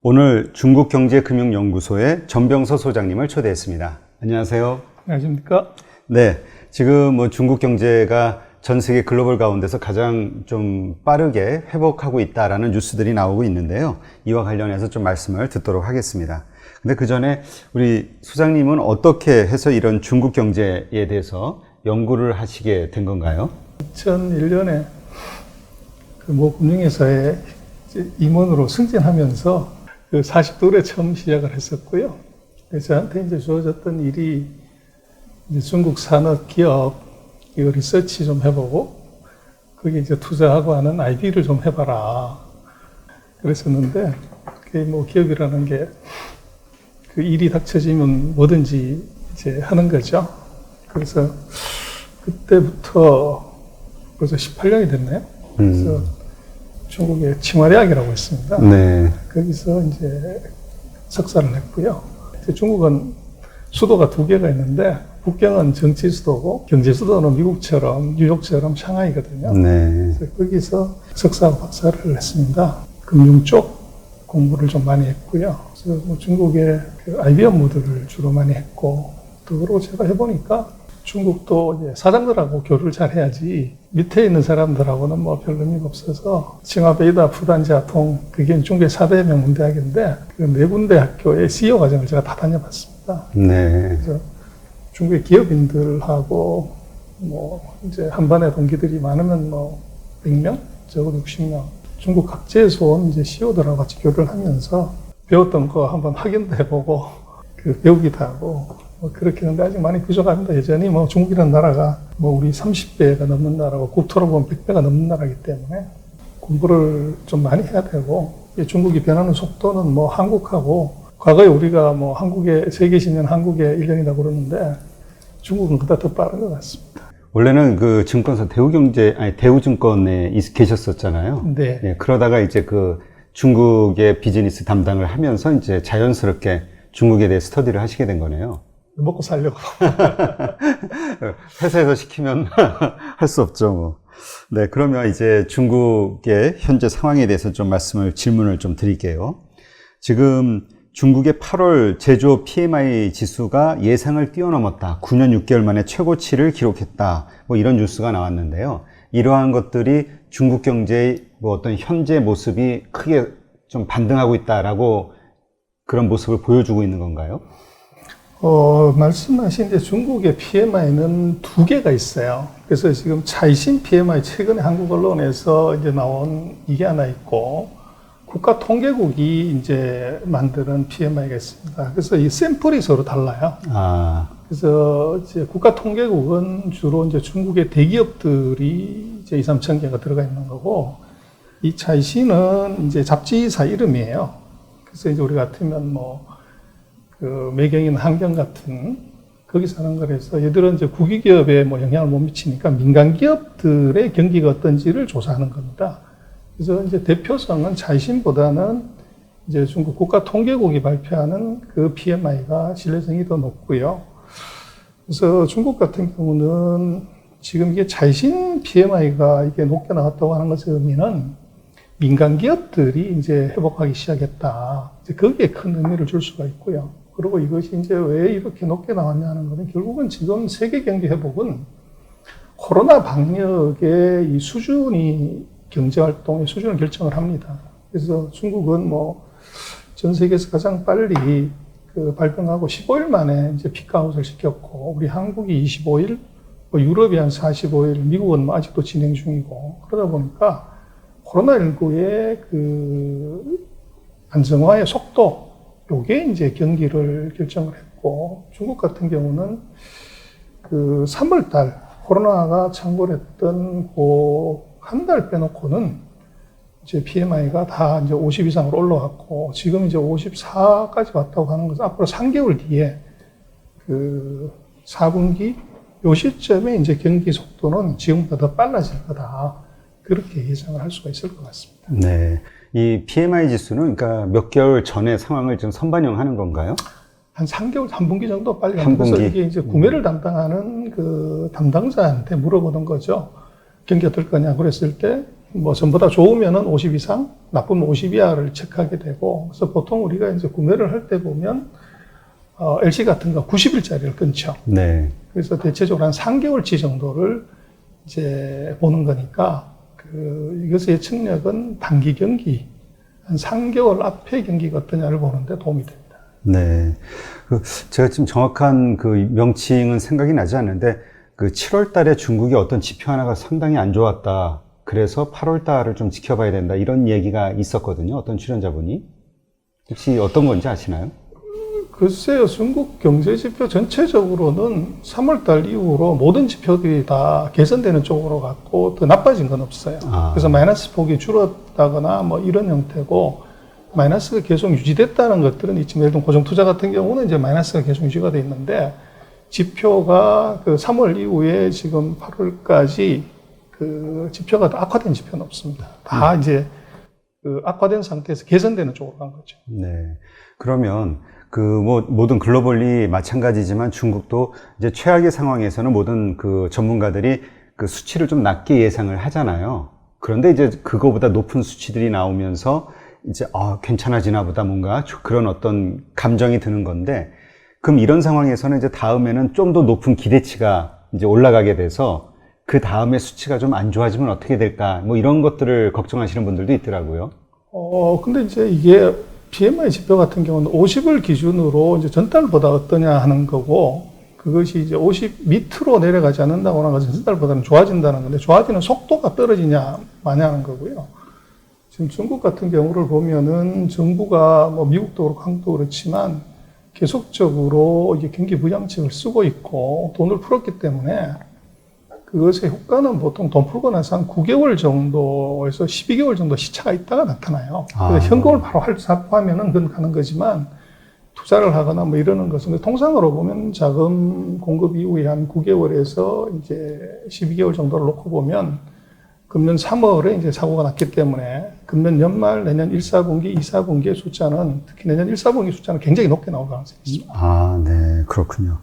오늘 중국경제금융연구소의 전병서 소장님을 초대했습니다. 안녕하세요. 안녕하십니까? 네, 지금 중국 경제가 전 세계 글로벌 가운데서 가장 좀 빠르게 회복하고 있다라는 뉴스들이 나오고 있는데요. 이와 관련해서 좀 말씀을 듣도록 하겠습니다. 근데 그 전에 우리 소장님은 어떻게 해서 이런 중국 경제에 대해서 연구를 하시게 된 건가요? 2001년에 그 모 금융회사에 임원으로 승진하면서 그 40돌에 처음 시작을 했었고요. 그래서 저한테 이제 주어졌던 일이 이제 중국 산업 기업 이거 리서치 좀 해보고 거기에 이제 투자하고 하는 IB를 좀 해봐라. 그랬었는데 그게 뭐 기업이라는 게 그 일이 닥쳐지면 뭐든지 이제 하는 거죠. 그래서 그때부터 벌써 18년이 됐네요. 그래서 중국의 칭화대학이라고 있습니다. 네. 거기서 이제 석사를 했고요. 중국은 수도가 두 개가 있는데 북경은 정치 수도고 경제 수도는 미국처럼 뉴욕처럼 샹하이거든요. 네. 그래서 거기서 석사하고 박사를 했습니다. 금융 쪽 공부를 좀 많이 했고요. 그래서 뭐 중국의 그 IB 업무들을 주로 많이 했고 또 그러고 제가 해보니까 중국도 이제 사장들하고 교류를 잘 해야지 밑에 있는 사람들하고는 뭐 별 의미가 없어서 칭화베이다 부단자통 그게 중국의 4대 명문대학인데 그 네 군데 학교의 CEO 과정을 제가 다 다녀봤습니다. 네. 그래서 중국의 기업인들하고 뭐 이제 한 반의 동기들이 많으면 뭐 100명, 적어도 60명 중국 각지에서 온 이제 CEO들하고 같이 교류를 하면서 배웠던 거 한번 확인도 해보고 그 배우기도 하고 뭐 그렇게 했는데 아직 많이 부족합니다. 여전히 뭐 중국이라는 나라가 뭐 우리 30배가 넘는 나라고 국토로 보면 100배가 넘는 나라이기 때문에 공부를 좀 많이 해야 되고 중국이 변하는 속도는 뭐 한국하고 과거에 우리가 뭐 한국의 세계 10년 한국의 1년이라고 그러는데 중국은 그보다 더 빠른 것 같습니다. 원래는 그 증권사 대우증권에 계셨었잖아요. 네. 네. 그러다가 이제 그 중국의 비즈니스 담당을 하면서 이제 자연스럽게 중국에 대해 스터디를 하시게 된 거네요. 먹고 살려고. 회사에서 시키면 할 수 없죠, 뭐. 네, 그러면 이제 중국의 현재 상황에 대해서 좀 질문을 좀 드릴게요. 지금 중국의 8월 제조업 PMI 지수가 예상을 뛰어넘었다. 9년 6개월 만에 최고치를 기록했다. 뭐 이런 뉴스가 나왔는데요. 이러한 것들이 중국 경제의 뭐 어떤 현재 모습이 크게 좀 반등하고 있다라고 그런 모습을 보여주고 있는 건가요? 말씀하신 이제 중국의 PMI는 두 개가 있어요. 그래서 지금 차이신 PMI 최근에 한국 언론에서 이제 나온 이게 하나 있고 국가통계국이 이제 만드는 PMI가 있습니다. 그래서 이 샘플이 서로 달라요. 그래서 이제 국가통계국은 주로 이제 중국의 대기업들이 이제 2, 3천 개가 들어가 있는 거고 이 차이신은 이제 잡지사 이름이에요. 그래서 이제 우리 같으면 뭐 그 매경이나 한경 같은 거기서 하는 거라서 얘들은 이제 국유기업에 뭐 영향을 못 미치니까 민간 기업들의 경기가 어떤지를 조사하는 겁니다. 그래서 이제 대표성은 차이신보다는 이제 중국 국가통계국이 발표하는 그 PMI가 신뢰성이 더 높고요. 그래서 중국 같은 경우는 지금 이게 차이신 PMI가 이게 높게 나왔다고 하는 것의 의미는 민간 기업들이 이제 회복하기 시작했다. 이제 거기에 큰 의미를 줄 수가 있고요. 그리고 이것이 이제 왜 이렇게 높게 나왔냐 하는 것은 결국은 지금 세계 경제 회복은 코로나 방역의 이 수준이 경제활동의 수준을 결정을 합니다. 그래서 중국은 뭐 전 세계에서 가장 빨리 그 발병하고 15일 만에 이제 피크아웃을 시켰고, 우리 한국이 25일, 뭐 유럽이 한 45일, 미국은 뭐 아직도 진행 중이고, 그러다 보니까 코로나19의 그 안정화의 속도, 요게 이제 경기를 결정을 했고, 중국 같은 경우는 그 3월 달 코로나가 창궐했던 그 한 달 빼놓고는 이제 PMI가 다 이제 50 이상으로 올라왔고, 지금 이제 54까지 왔다고 하는 것은 앞으로 3개월 뒤에 그 4분기 요 시점에 이제 경기 속도는 지금보다 더 빨라질 거다. 그렇게 예상을 할 수가 있을 것 같습니다. 네. 이 PMI 지수는 그러니까 몇 개월 전의 상황을 지금 선반영하는 건가요? 한 3개월, 한 분기 정도 빨리 가면서 이게 이제 구매를 담당하는 그 담당자한테 물어보는 거죠. 경기 어떨 거냐 그랬을 때 뭐 전보다 좋으면은 50 이상, 나쁘면 50 이하를 체크하게 되고, 그래서 보통 우리가 이제 구매를 할 때 보면 LC 같은 거 90일짜리를 끊죠. 네. 그래서 대체적으로 한 3개월치 정도를 이제 보는 거니까 이것의 예측력은 단기 경기, 한 3개월 앞의 경기가 어떠냐를 보는데 도움이 됩니다. 네. 제가 지금 정확한 그 명칭은 생각이 나지 않는데, 7월 달에 중국의 어떤 지표 하나가 상당히 안 좋았다. 그래서 8월 달을 좀 지켜봐야 된다. 이런 얘기가 있었거든요. 어떤 출연자분이. 혹시 어떤 건지 아시나요? 글쎄요, 중국 경제 지표 전체적으로는 3월 달 이후로 모든 지표들이 다 개선되는 쪽으로 갔고 더 나빠진 건 없어요. 그래서 마이너스 폭이 줄었다거나 뭐 이런 형태고, 마이너스가 계속 유지됐다는 것들은 있지만, 예를 들면 고정투자 같은 경우는 이제 마이너스가 계속 유지가 돼 있는데, 지표가 3월 이후에 지금 8월까지 지표가 다 악화된 지표는 없습니다. 다 이제 악화된 상태에서 개선되는 쪽으로 간 거죠. 네. 그러면 모든 글로벌리 마찬가지지만 중국도 이제 최악의 상황에서는 모든 전문가들이 수치를 좀 낮게 예상을 하잖아요. 그런데 이제 그거보다 높은 수치들이 나오면서 이제 괜찮아지나 보다, 뭔가 그런 어떤 감정이 드는 건데, 그럼 이런 상황에서는 이제 다음에는 좀 더 높은 기대치가 이제 올라가게 돼서 그 다음에 수치가 좀 안 좋아지면 어떻게 될까, 뭐 이런 것들을 걱정하시는 분들도 있더라고요. 근데 이제 이게 PMI 지표 같은 경우는 50을 기준으로 이제 전달보다 어떠냐 하는 거고, 그것이 이제 50 밑으로 내려가지 않는다거나 하는 것은 전달보다는 좋아진다는 건데, 좋아지는 속도가 떨어지냐 마냐는 거고요. 지금 중국 같은 경우를 보면은 정부가 뭐 미국도 그렇고 한국도 그렇지만 계속적으로 이게 경기 부양책을 쓰고 있고 돈을 풀었기 때문에 그것의 효과는 보통 돈 풀고 나서 한 9개월 정도에서 12개월 정도 시차가 있다가 나타나요. 그래서 현금을 바로 하면은 그건 가는 거지만, 투자를 하거나 뭐 이러는 것은 통상으로 보면 자금 공급 이후에 한 9개월에서 이제 12개월 정도를 놓고 보면, 금년 3월에 이제 사고가 났기 때문에 금년 연말, 내년 1, 4분기, 2, 4분기의 숫자는, 특히 내년 1, 4분기 숫자는 굉장히 높게 나올 가능성이 있습니다. 네, 그렇군요.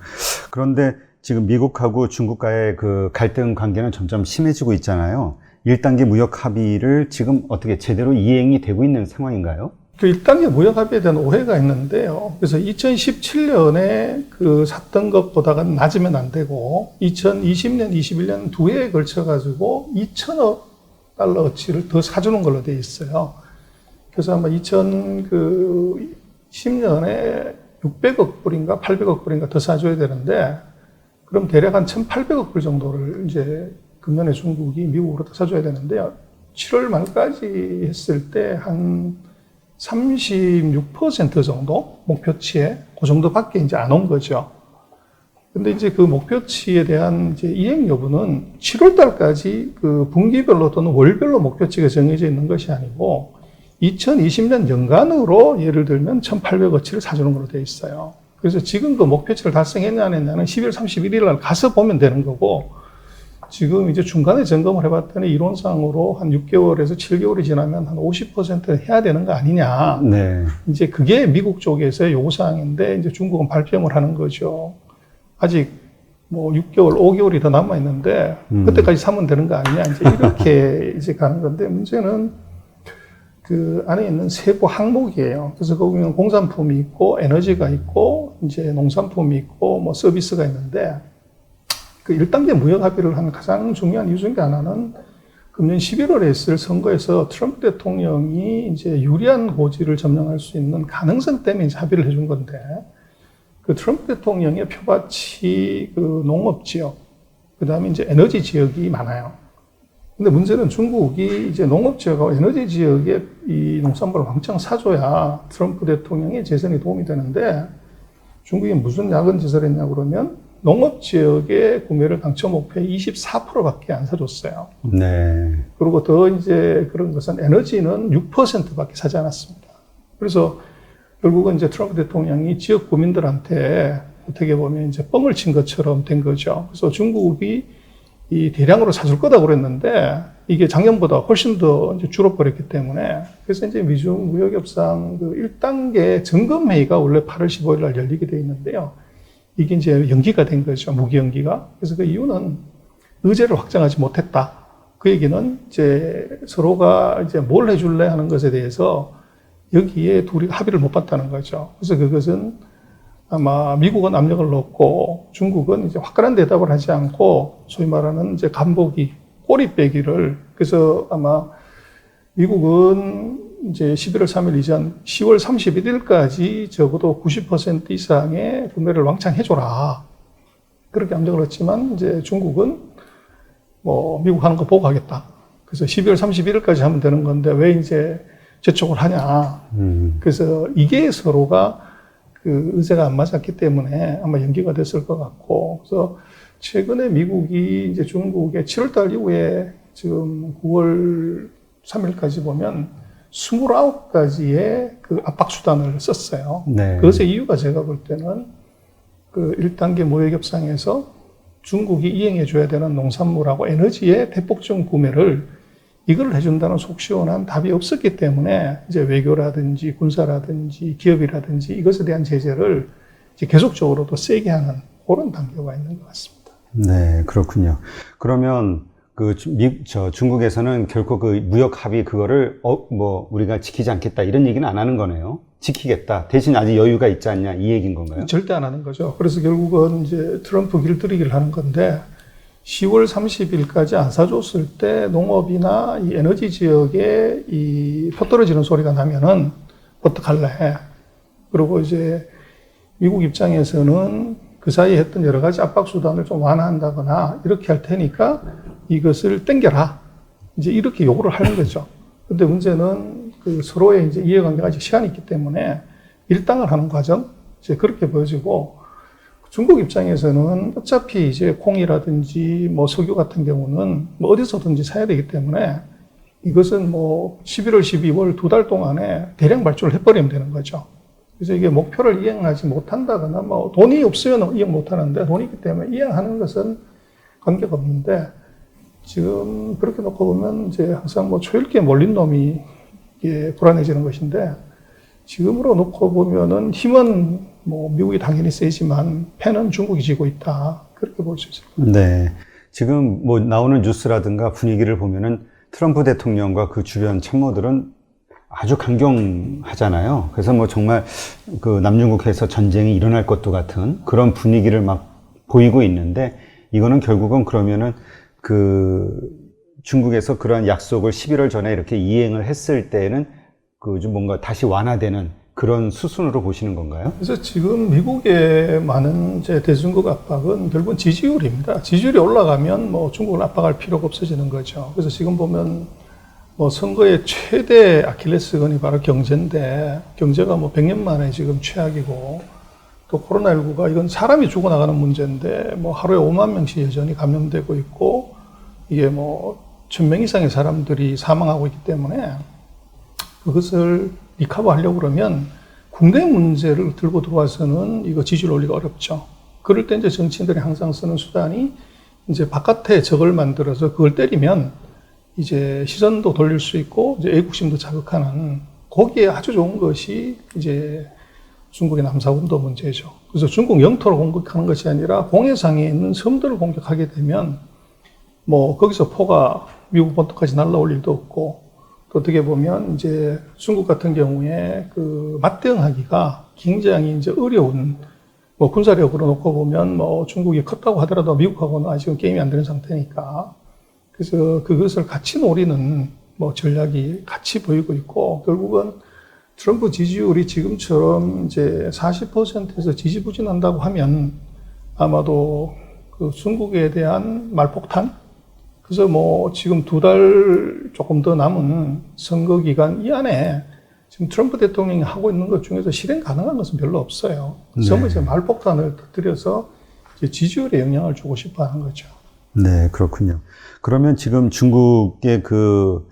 그런데 지금 미국하고 중국과의 갈등 관계는 점점 심해지고 있잖아요. 1단계 무역 합의를 지금 어떻게 제대로 이행이 되고 있는 상황인가요? 1단계 무역 합의에 대한 오해가 있는데요. 그래서 2017년에 샀던 것보다가 낮으면 안 되고, 2020년, 21년 두 해에 걸쳐가지고 2천억 달러어치를 더 사주는 걸로 되어 있어요. 그래서 아마 2010년에 600억 불인가 800억 불인가 더 사줘야 되는데, 그럼 대략 한 1,800억 불 정도를 이제 금년에 중국이 미국으로 더 사줘야 되는데요. 7월 말까지 했을 때 한 36% 정도 목표치에 그 정도밖에 이제 안 온 거죠. 근데 이제 그 목표치에 대한 이제 이행 여부는 7월 달까지 분기별로 또는 월별로 목표치가 정해져 있는 것이 아니고 2020년 연간으로 예를 들면 1,800억치를 사주는 걸로 되어 있어요. 그래서 지금 그 목표치를 달성했냐 안 했냐는 12월 31일 날 가서 보면 되는 거고, 지금 이제 중간에 점검을 해봤더니 이론상으로 한 6개월에서 7개월이 지나면 한 50%는 해야 되는 거 아니냐. 네. 이제 그게 미국 쪽에서의 요구사항인데, 이제 중국은 발뺌을 하는 거죠. 아직 뭐 6개월, 5개월이 더 남아있는데, 그때까지 사면 되는 거 아니냐. 이제 이렇게 이제 가는 건데, 문제는 그 안에 있는 세부 항목이에요. 그래서 거기는 공산품이 있고, 에너지가 있고, 이제 농산품이 있고, 뭐 서비스가 있는데, 1단계 무역 합의를 하는 가장 중요한 이유 중에 하나는 금년 11월에 있을 선거에서 트럼프 대통령이 이제 유리한 고지를 점령할 수 있는 가능성 때문에 이제 합의를 해준 건데, 트럼프 대통령의 표밭이 농업 지역, 그 다음에 이제 에너지 지역이 많아요. 근데 문제는 중국이 이제 농업 지역하고 에너지 지역에 이 농산물을 왕창 사줘야 트럼프 대통령의 재선에 도움이 되는데, 중국이 무슨 야근 짓을 했냐 그러면 농업 지역의 구매를 당초 목표의 24%밖에 안 사줬어요. 네. 그리고 더 이제 그런 것은 에너지는 6%밖에 사지 않았습니다. 그래서 결국은 이제 트럼프 대통령이 지역 구민들한테 어떻게 보면 이제 뻥을 친 것처럼 된 거죠. 그래서 중국이 이 대량으로 사줄 거다 그랬는데 이게 작년보다 훨씬 더 이제 줄어버렸기 때문에, 그래서 이제 미중 무역 협상 1단계 점검 회의가 원래 8월 15일 날 열리게 돼 있는데요. 이게 이제 연기가 된 거죠. 무기 연기가. 그래서 그 이유는 의제를 확정하지 못했다. 그 얘기는 이제 서로가 이제 뭘 해줄래 하는 것에 대해서 여기에 둘이 합의를 못 봤다는 거죠. 그래서 그것은 아마 미국은 압력을 넣고 중국은 이제 화끈한 대답을 하지 않고 소위 말하는 이제 간보기, 꼬리 빼기를, 그래서 아마 미국은 이제 11월 3일 이전 10월 31일까지 적어도 90% 이상의 구매를 왕창 해줘라. 그렇게 압력을 했지만 이제 중국은 뭐 미국 하는 거 보고 하겠다. 그래서 12월 31일까지 하면 되는 건데 왜 이제 재촉을 하냐. 그래서 이게 서로가 그 의제가 안 맞았기 때문에 아마 연기가 됐을 것 같고, 그래서 최근에 미국이 이제 중국의 7월달 이후에 지금 9월 3일까지 보면 29가지의 그 압박수단을 썼어요. 네. 그것의 이유가 제가 볼 때는 그 1단계 모의협상에서 중국이 이행해줘야 되는 농산물하고 에너지의 대폭적 구매를 이걸 해준다는 속 시원한 답이 없었기 때문에 이제 외교라든지 군사라든지 기업이라든지 이것에 대한 제재를 이제 계속적으로 더 세게 하는 그런 단계가 있는 것 같습니다. 네, 그렇군요. 그러면 중국에서는 결코 그 무역 합의 그거를 우리가 지키지 않겠다 이런 얘기는 안 하는 거네요. 지키겠다. 대신 아직 여유가 있지 않냐 이 얘기인 건가요? 절대 안 하는 거죠. 그래서 결국은 이제 트럼프 길들이기를 하는 건데 10월 30일까지 안 사줬을 때 농업이나 이 에너지 지역에 이 표 떨어지는 소리가 나면은 어떡할래? 그리고 이제 미국 입장에서는 그 사이에 했던 여러 가지 압박 수단을 좀 완화한다거나 이렇게 할 테니까 이것을 땡겨라. 이제 이렇게 요구를 하는 거죠. 근데 문제는 그 서로의 이제 이해관계가 아직 시간이 있기 때문에 일당을 하는 과정, 이제 그렇게 보여지고, 중국 입장에서는 어차피 이제 콩이라든지 뭐 석유 같은 경우는 뭐 어디서든지 사야 되기 때문에 이것은 뭐 11월, 12월 2달 동안에 대량 발주를 해버리면 되는 거죠. 그래서 이게 목표를 이행하지 못한다거나 뭐 돈이 없으면 이행 못하는데 돈이 있기 때문에 이행하는 것은 관계가 없는데, 지금 그렇게 놓고 보면 이제 항상 뭐 초읽기에 몰린 놈이 이게 불안해지는 것인데, 지금으로 놓고 보면은 힘은 뭐 미국이 당연히 세지만 패는 중국이 지고 있다. 그렇게 볼 수 있을 것 같아요. 네. 지금 뭐 나오는 뉴스라든가 분위기를 보면은 트럼프 대통령과 그 주변 참모들은 아주 강경하잖아요. 그래서 뭐 정말 그 남중국해에서 전쟁이 일어날 것도 같은 그런 분위기를 막 보이고 있는데, 이거는 결국은 그러면은 그 중국에서 그러한 약속을 11월 전에 이렇게 이행을 했을 때는 그 좀 뭔가 다시 완화되는 그런 수순으로 보시는 건가요? 그래서 지금 미국의 많은 이제 대중국 압박은 결국은 지지율입니다. 지지율이 올라가면 뭐 중국을 압박할 필요가 없어지는 거죠. 그래서 지금 보면 뭐 선거의 최대 아킬레스건이 바로 경제인데, 경제가 뭐 100년 만에 지금 최악이고, 또 코로나19가 이건 사람이 죽어나가는 문제인데 뭐 하루에 5만 명씩 여전히 감염되고 있고, 이게 뭐 1000명 이상의 사람들이 사망하고 있기 때문에 그것을 리커버 하려고 그러면 국내 문제를 들고 들어와서는 이거 지지를 올리기가 어렵죠. 그럴 때 이제 정치인들이 항상 쓰는 수단이 이제 바깥에 적을 만들어서 그걸 때리면 이제 시선도 돌릴 수 있고 이제 애국심도 자극하는, 거기에 아주 좋은 것이 이제 중국의 남사군도 문제죠. 그래서 중국 영토를 공격하는 것이 아니라 공해상에 있는 섬들을 공격하게 되면 뭐 거기서 포가 미국 본토까지 날라올 일도 없고, 또 어떻게 보면 이제 중국 같은 경우에 그 맞대응하기가 굉장히 이제 어려운, 뭐 군사력으로 놓고 보면 뭐 중국이 컸다고 하더라도 미국하고는 아직은 게임이 안 되는 상태니까, 그래서 그것을 같이 노리는 뭐 전략이 같이 보이고 있고, 결국은 트럼프 지지율이 지금처럼 이제 40%에서 지지부진한다고 하면 아마도 그 중국에 대한 말폭탄, 그래서 뭐 지금 2달 조금 더 남은 선거 기간 이 안에 지금 트럼프 대통령이 하고 있는 것 중에서 실행 가능한 것은 별로 없어요. 전부 이제 말폭탄을 터뜨려서 이제 지지율에 영향을 주고 싶어 하는 거죠. 네, 그렇군요. 그러면 지금 중국의 그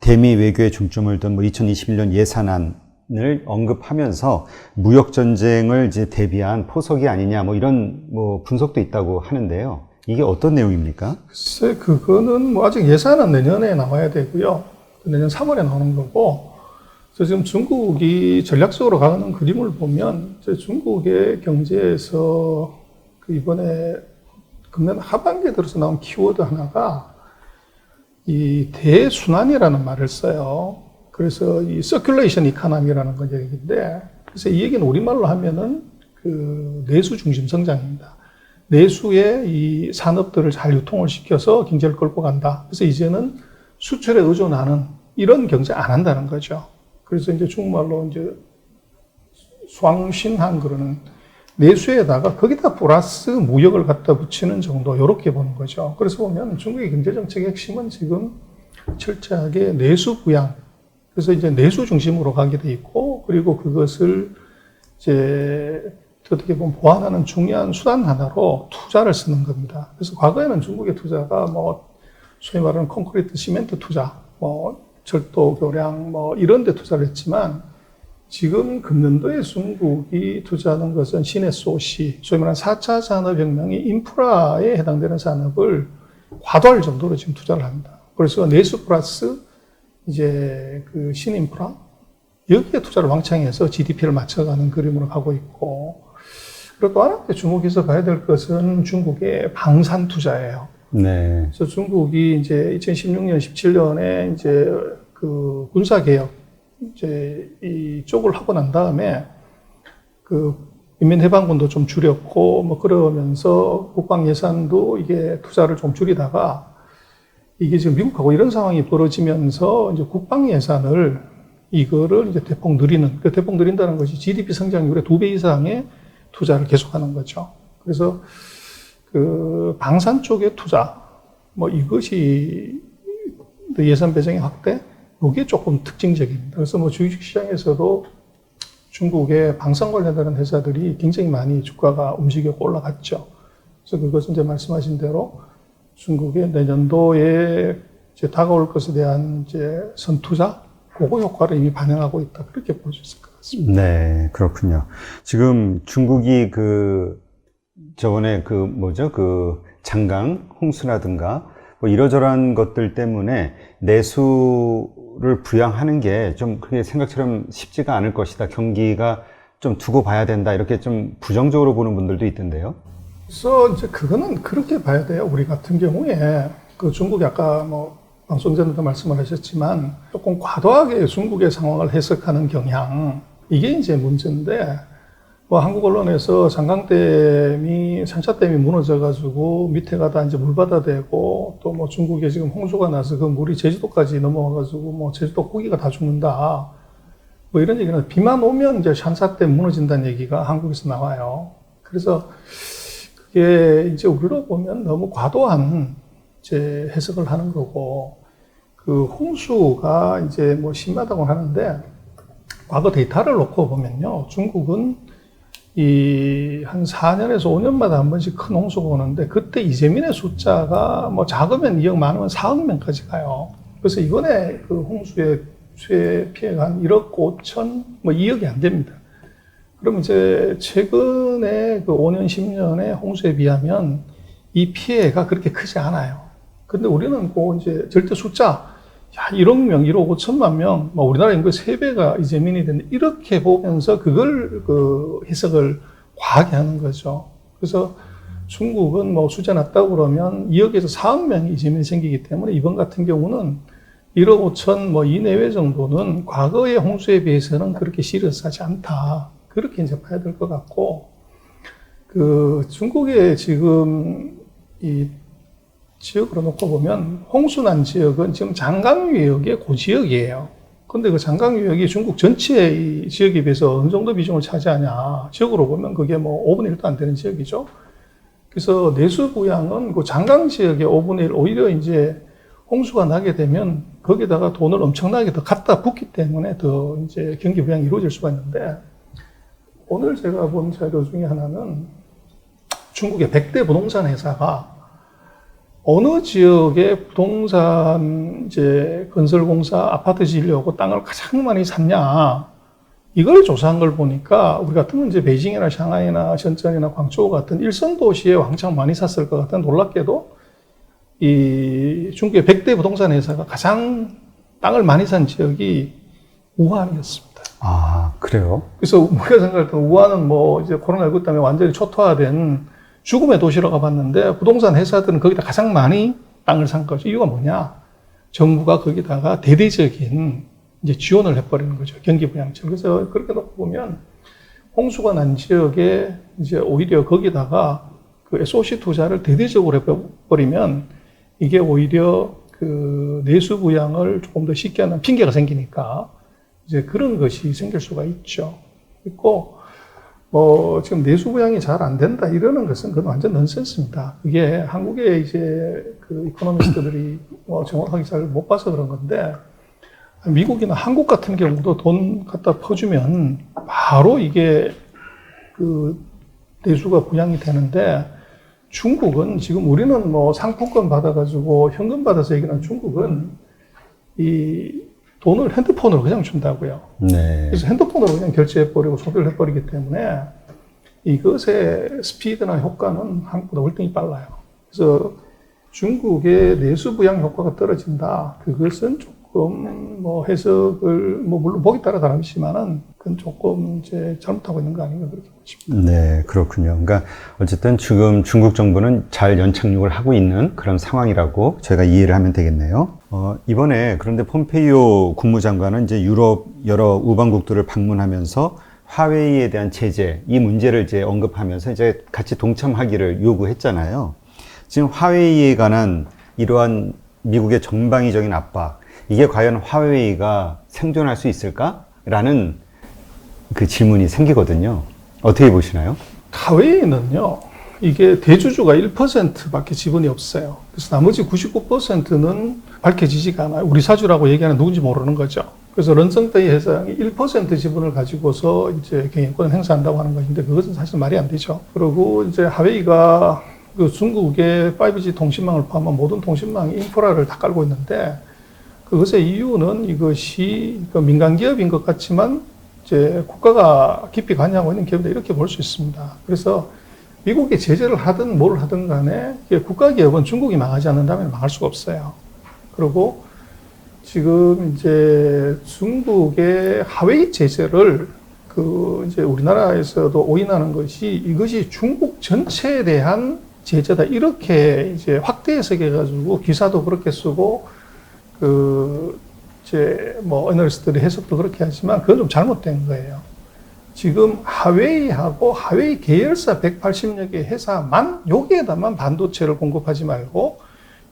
대미 외교의 중점을 둔 뭐 2021년 예산안을 언급하면서 무역 전쟁을 이제 대비한 포석이 아니냐 뭐 이런 뭐 분석도 있다고 하는데요. 이게 어떤 내용입니까? 글쎄, 그거는 뭐 아직 예산은 내년에 나와야 되고요. 내년 3월에 나오는 거고. 그래서 지금 중국이 전략적으로 가는 그림을 보면 중국의 경제에서 그 이번에 금년 하반기에 들어서 나온 키워드 하나가 이 대순환이라는 말을 써요. 그래서 이 서큘레이션 이코노미라는 건 얘기인데, 그래서 이 얘기는 우리말로 하면은 그 내수 중심 성장입니다. 내수의 이 산업들을 잘 유통을 시켜서 경제를 끌고 간다. 그래서 이제는 수출에 의존하는 이런 경제 안 한다는 거죠. 그래서 이제 중국말로 이제 수황신한 그러는 내수에다가 거기다 플러스 무역을 갖다 붙이는 정도, 이렇게 보는 거죠. 그래서 보면 중국의 경제정책의 핵심은 지금 철저하게 내수 부양, 그래서 이제 내수 중심으로 가게 돼 있고, 그리고 그것을 이제 어떻게 보면 보완하는 중요한 수단 하나로 투자를 쓰는 겁니다. 그래서 과거에는 중국의 투자가 뭐 소위 말하는 콘크리트 시멘트 투자, 뭐 철도 교량 뭐 이런 데 투자를 했지만, 지금 금년도에 중국이 투자하는 것은 신SOC, 소위 말하는 4차 산업혁명이 인프라에 해당되는 산업을 과도할 정도로 지금 투자를 합니다. 그래서 내수 플러스 이제 그 신인프라, 여기에 투자를 왕창 해서 GDP를 맞춰가는 그림으로 가고 있고, 그리고 또 하나 주목해서 봐야 될 것은 중국의 방산 투자예요. 네. 그래서 중국이 이제 2016년, 17년에 이제 그 군사개혁, 이제 이쪽을 하고 난 다음에 그 인민해방군도 좀 줄였고 뭐 그러면서 국방 예산도 이게 투자를 좀 줄이다가 이게 지금 미국하고 이런 상황이 벌어지면서 이제 국방 예산을 이거를 이제 대폭 늘리는, 그 대폭 늘린다는 것이 GDP 성장률의 2배 이상의 투자를 계속하는 거죠. 그래서 그 방산 쪽의 투자, 뭐 이것이 예산 배정의 확대, 이게 조금 특징적입니다. 그래서 뭐 주식시장에서도 중국의 방산 관련되는 회사들이 굉장히 많이 주가가 움직여 올라갔죠. 그래서 그것은 이제 말씀하신 대로 중국의 내년도에 이제 다가올 것에 대한 이제 선투자, 그거 효과를 이미 반영하고 있다. 그렇게 볼 수 있을 것 같습니다. 네, 그렇군요. 지금 중국이 저번에 장강, 홍수라든가 뭐 이러저러한 것들 때문에 내수를 부양하는 게 좀 그게 생각처럼 쉽지가 않을 것이다. 경기가 좀 두고 봐야 된다. 이렇게 좀 부정적으로 보는 분들도 있던데요. 그래서 이제 그거는 그렇게 봐야 돼요. 우리 같은 경우에 그 중국이 아까 뭐 방송 전에도 말씀을 하셨지만 조금 과도하게 중국의 상황을 해석하는 경향, 이게 이제 문제인데, 뭐 한국 언론에서 장강댐이, 산차댐이 무너져가지고 밑에가 다 이제 물바다 되고, 또 뭐 중국에 지금 홍수가 나서 그 물이 제주도까지 넘어와가지고 뭐 제주도 고기가 다 죽는다, 뭐 이런 얘기는, 비만 오면 이제 산차댐 무너진다는 얘기가 한국에서 나와요. 그래서 그게 이제 우리로 보면 너무 과도한 이제 해석을 하는 거고, 그 홍수가 이제 뭐 심하다고 하는데, 과거 데이터를 놓고 보면요, 중국은 한 4년에서 5년마다 한 번씩 큰 홍수가 오는데, 그때 이재민의 숫자가 뭐 작으면 2억, 많으면 4억 명까지 가요. 그래서 이번에 그 홍수의 피해가 한 1억 5천, 뭐 2억이 안 됩니다. 그럼 이제 최근에 그 5년, 10년의 홍수에 비하면 이 피해가 그렇게 크지 않아요. 근데 우리는 그 이제 절대 숫자, 1억 명, 1억 5천만 명, 뭐 우리나라 인구의 3배가 이재민이 됐는데, 이렇게 보면서 그걸 그 해석을 과하게 하는 거죠. 그래서 중국은 뭐 숫자 낮다고 그러면 2억에서 4억 명이 이재민이 생기기 때문에, 이번 같은 경우는 1억 5천 뭐 이내외 정도는 과거의 홍수에 비해서는 그렇게 시리어스하지 않다. 그렇게 이제 봐야 될 것 같고, 그 중국의 지금 이 지역으로 놓고 보면 홍수 난 지역은 지금 장강유역의 고지역이에요. 근데 그 장강유역이 중국 전체의 지역에 비해서 어느 정도 비중을 차지하냐. 지역으로 보면 그게 뭐 5분의 1도 안 되는 지역이죠. 그래서 내수 부양은 그 장강 지역의 5분의 1, 오히려 이제 홍수가 나게 되면 거기다가 돈을 엄청나게 더 갖다 붓기 때문에 더 이제 경기 부양이 이루어질 수가 있는데, 오늘 제가 본 자료 중에 하나는 중국의 100대 부동산 회사가 어느 지역에 부동산 이제 건설공사 아파트 지으려고 땅을 가장 많이 샀냐, 이걸 조사한 걸 보니까 우리 같으면 이제 베이징이나 샹하이나 shenzhen이나 광저우 같은 일선 도시에 왕창 많이 샀을 것 같은, 놀랍게도 이 중국의 100대 부동산 회사가 가장 땅을 많이 산 지역이 우한이었습니다. 아, 그래요? 그래서 우리가 생각할 때 우한은 뭐 이제 코로나19 때문에 완전히 초토화된 죽음의 도시로 가봤는데, 부동산 회사들은 거기다 가장 많이 땅을 산 거죠. 이유가 뭐냐? 정부가 거기다가 대대적인 이제 지원을 해버리는 거죠. 경기 부양처럼. 그래서 그렇게 놓고 보면 홍수가 난 지역에 이제 오히려 거기다가 그 SOC 투자를 대대적으로 해버리면 이게 오히려 그 내수 부양을 조금 더 쉽게 하는 핑계가 생기니까 이제 그런 것이 생길 수가 있죠. 있고, 지금 내수 부양이 잘 안 된다 이러는 것은 그건 완전 넌센스입니다. 이게 한국의 이제 그 이코노미스트들이 정확하게 잘 못 봐서 그런 건데, 미국이나 한국 같은 경우도 돈 갖다 퍼주면 바로 이게 그 내수가 부양이 되는데, 중국은 지금 우리는 뭐 상품권 받아가지고 현금 받아서 얘기하는 중국은 이 돈을 핸드폰으로 그냥 준다고요. 네. 그래서 핸드폰으로 그냥 결제해버리고 소비를 해버리기 때문에 이것의 스피드나 효과는 한국보다 월등히 빨라요. 그래서 중국의 내수 부양 효과가 떨어진다. 그것은 조금 뭐 해석을 뭐 물론 보기 따라 다르지만은 그건 조금 이제 잘못하고 있는 거 아닌가 그렇게 보고 싶습니다. 네, 그렇군요. 그러니까 어쨌든 지금 중국 정부는 잘 연착륙을 하고 있는 그런 상황이라고 저희가 이해를 하면 되겠네요. 이번에 그런데 폼페이오 국무장관은 이제 유럽 여러 우방국들을 방문하면서 화웨이에 대한 제재, 이 문제를 이제 언급하면서 이제 같이 동참하기를 요구했잖아요. 지금 화웨이에 관한 이러한 미국의 전방위적인 압박, 이게 과연 화웨이가 생존할 수 있을까라는 그 질문이 생기거든요. 어떻게 보시나요? 화웨이는요, 이게 대주주가 1%밖에 지분이 없어요. 그래서 나머지 99%는 밝혀지지가 않아요. 우리 사주라고 얘기하는 누군지 모르는 거죠. 그래서 런성테이 회장이 1% 지분을 가지고서 이제 경영권을 행사한다고 하는 것인데 그것은 사실 말이 안 되죠. 그리고 이제 화웨이가 그 중국의 5G 통신망을 포함한 모든 통신망 인프라를 다 깔고 있는데 그것의 이유는 이것이 민간 기업인 것 같지만 이제 국가가 깊이 관여하고 있는 기업이다 이렇게 볼 수 있습니다. 그래서 미국이 제재를 하든 뭘 하든 간에 국가 기업은 중국이 망하지 않는다면 망할 수가 없어요. 그리고 지금 이제 중국의 화웨이 제재를 그 이제 우리나라에서도 오인하는 것이 이것이 중국 전체에 대한 제재다 이렇게 이제 확대 해석해가지고 기사도 그렇게 쓰고 그 이제 뭐 애널리스트들의 해석도 그렇게 하지만 그건 좀 잘못된 거예요. 지금 화웨이하고 화웨이 계열사 180여 개 회사만 여기에다만 반도체를 공급하지 말고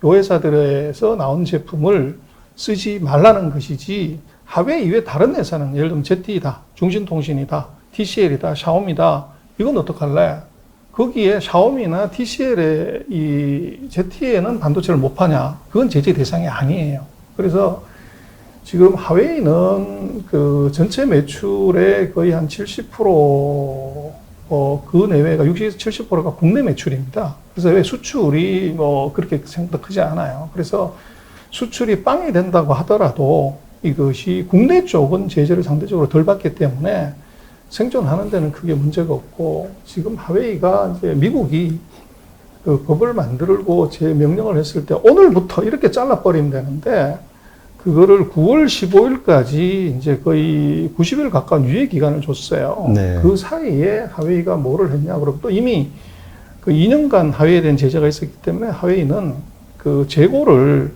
요 회사들에서 나온 제품을 쓰지 말라는 것이지 화웨이 이외 다른 회사는 예를 들면 ZTE다, 중신통신이다, TCL이다, 샤오미다 이건 어떡할래? 거기에 샤오미나 TCL의 이 ZTE는 반도체를 못 파냐? 그건 제재 대상이 아니에요. 그래서 지금 화웨이는 그 전체 매출의 거의 한 70%, 그 내외가 60, 70%가 국내 매출입니다. 그래서 왜 수출이 뭐 그렇게 생각보다 크지 않아요. 그래서 수출이 빵이 된다고 하더라도 이것이 국내 쪽은 제재를 상대적으로 덜 받기 때문에 생존하는 데는 크게 문제가 없고 지금 화웨이가 이제 미국이 그 법을 만들고 제 명령을 했을 때 오늘부터 이렇게 잘라버리면 되는데 그거를 9월 15일까지 이제 거의 90일 가까운 유예 기간을 줬어요. 네. 그 사이에 화웨이가 뭐를 했냐. 그리고 또 이미 그 2년간 화웨이에 대한 제재가 있었기 때문에 화웨이는 그 재고를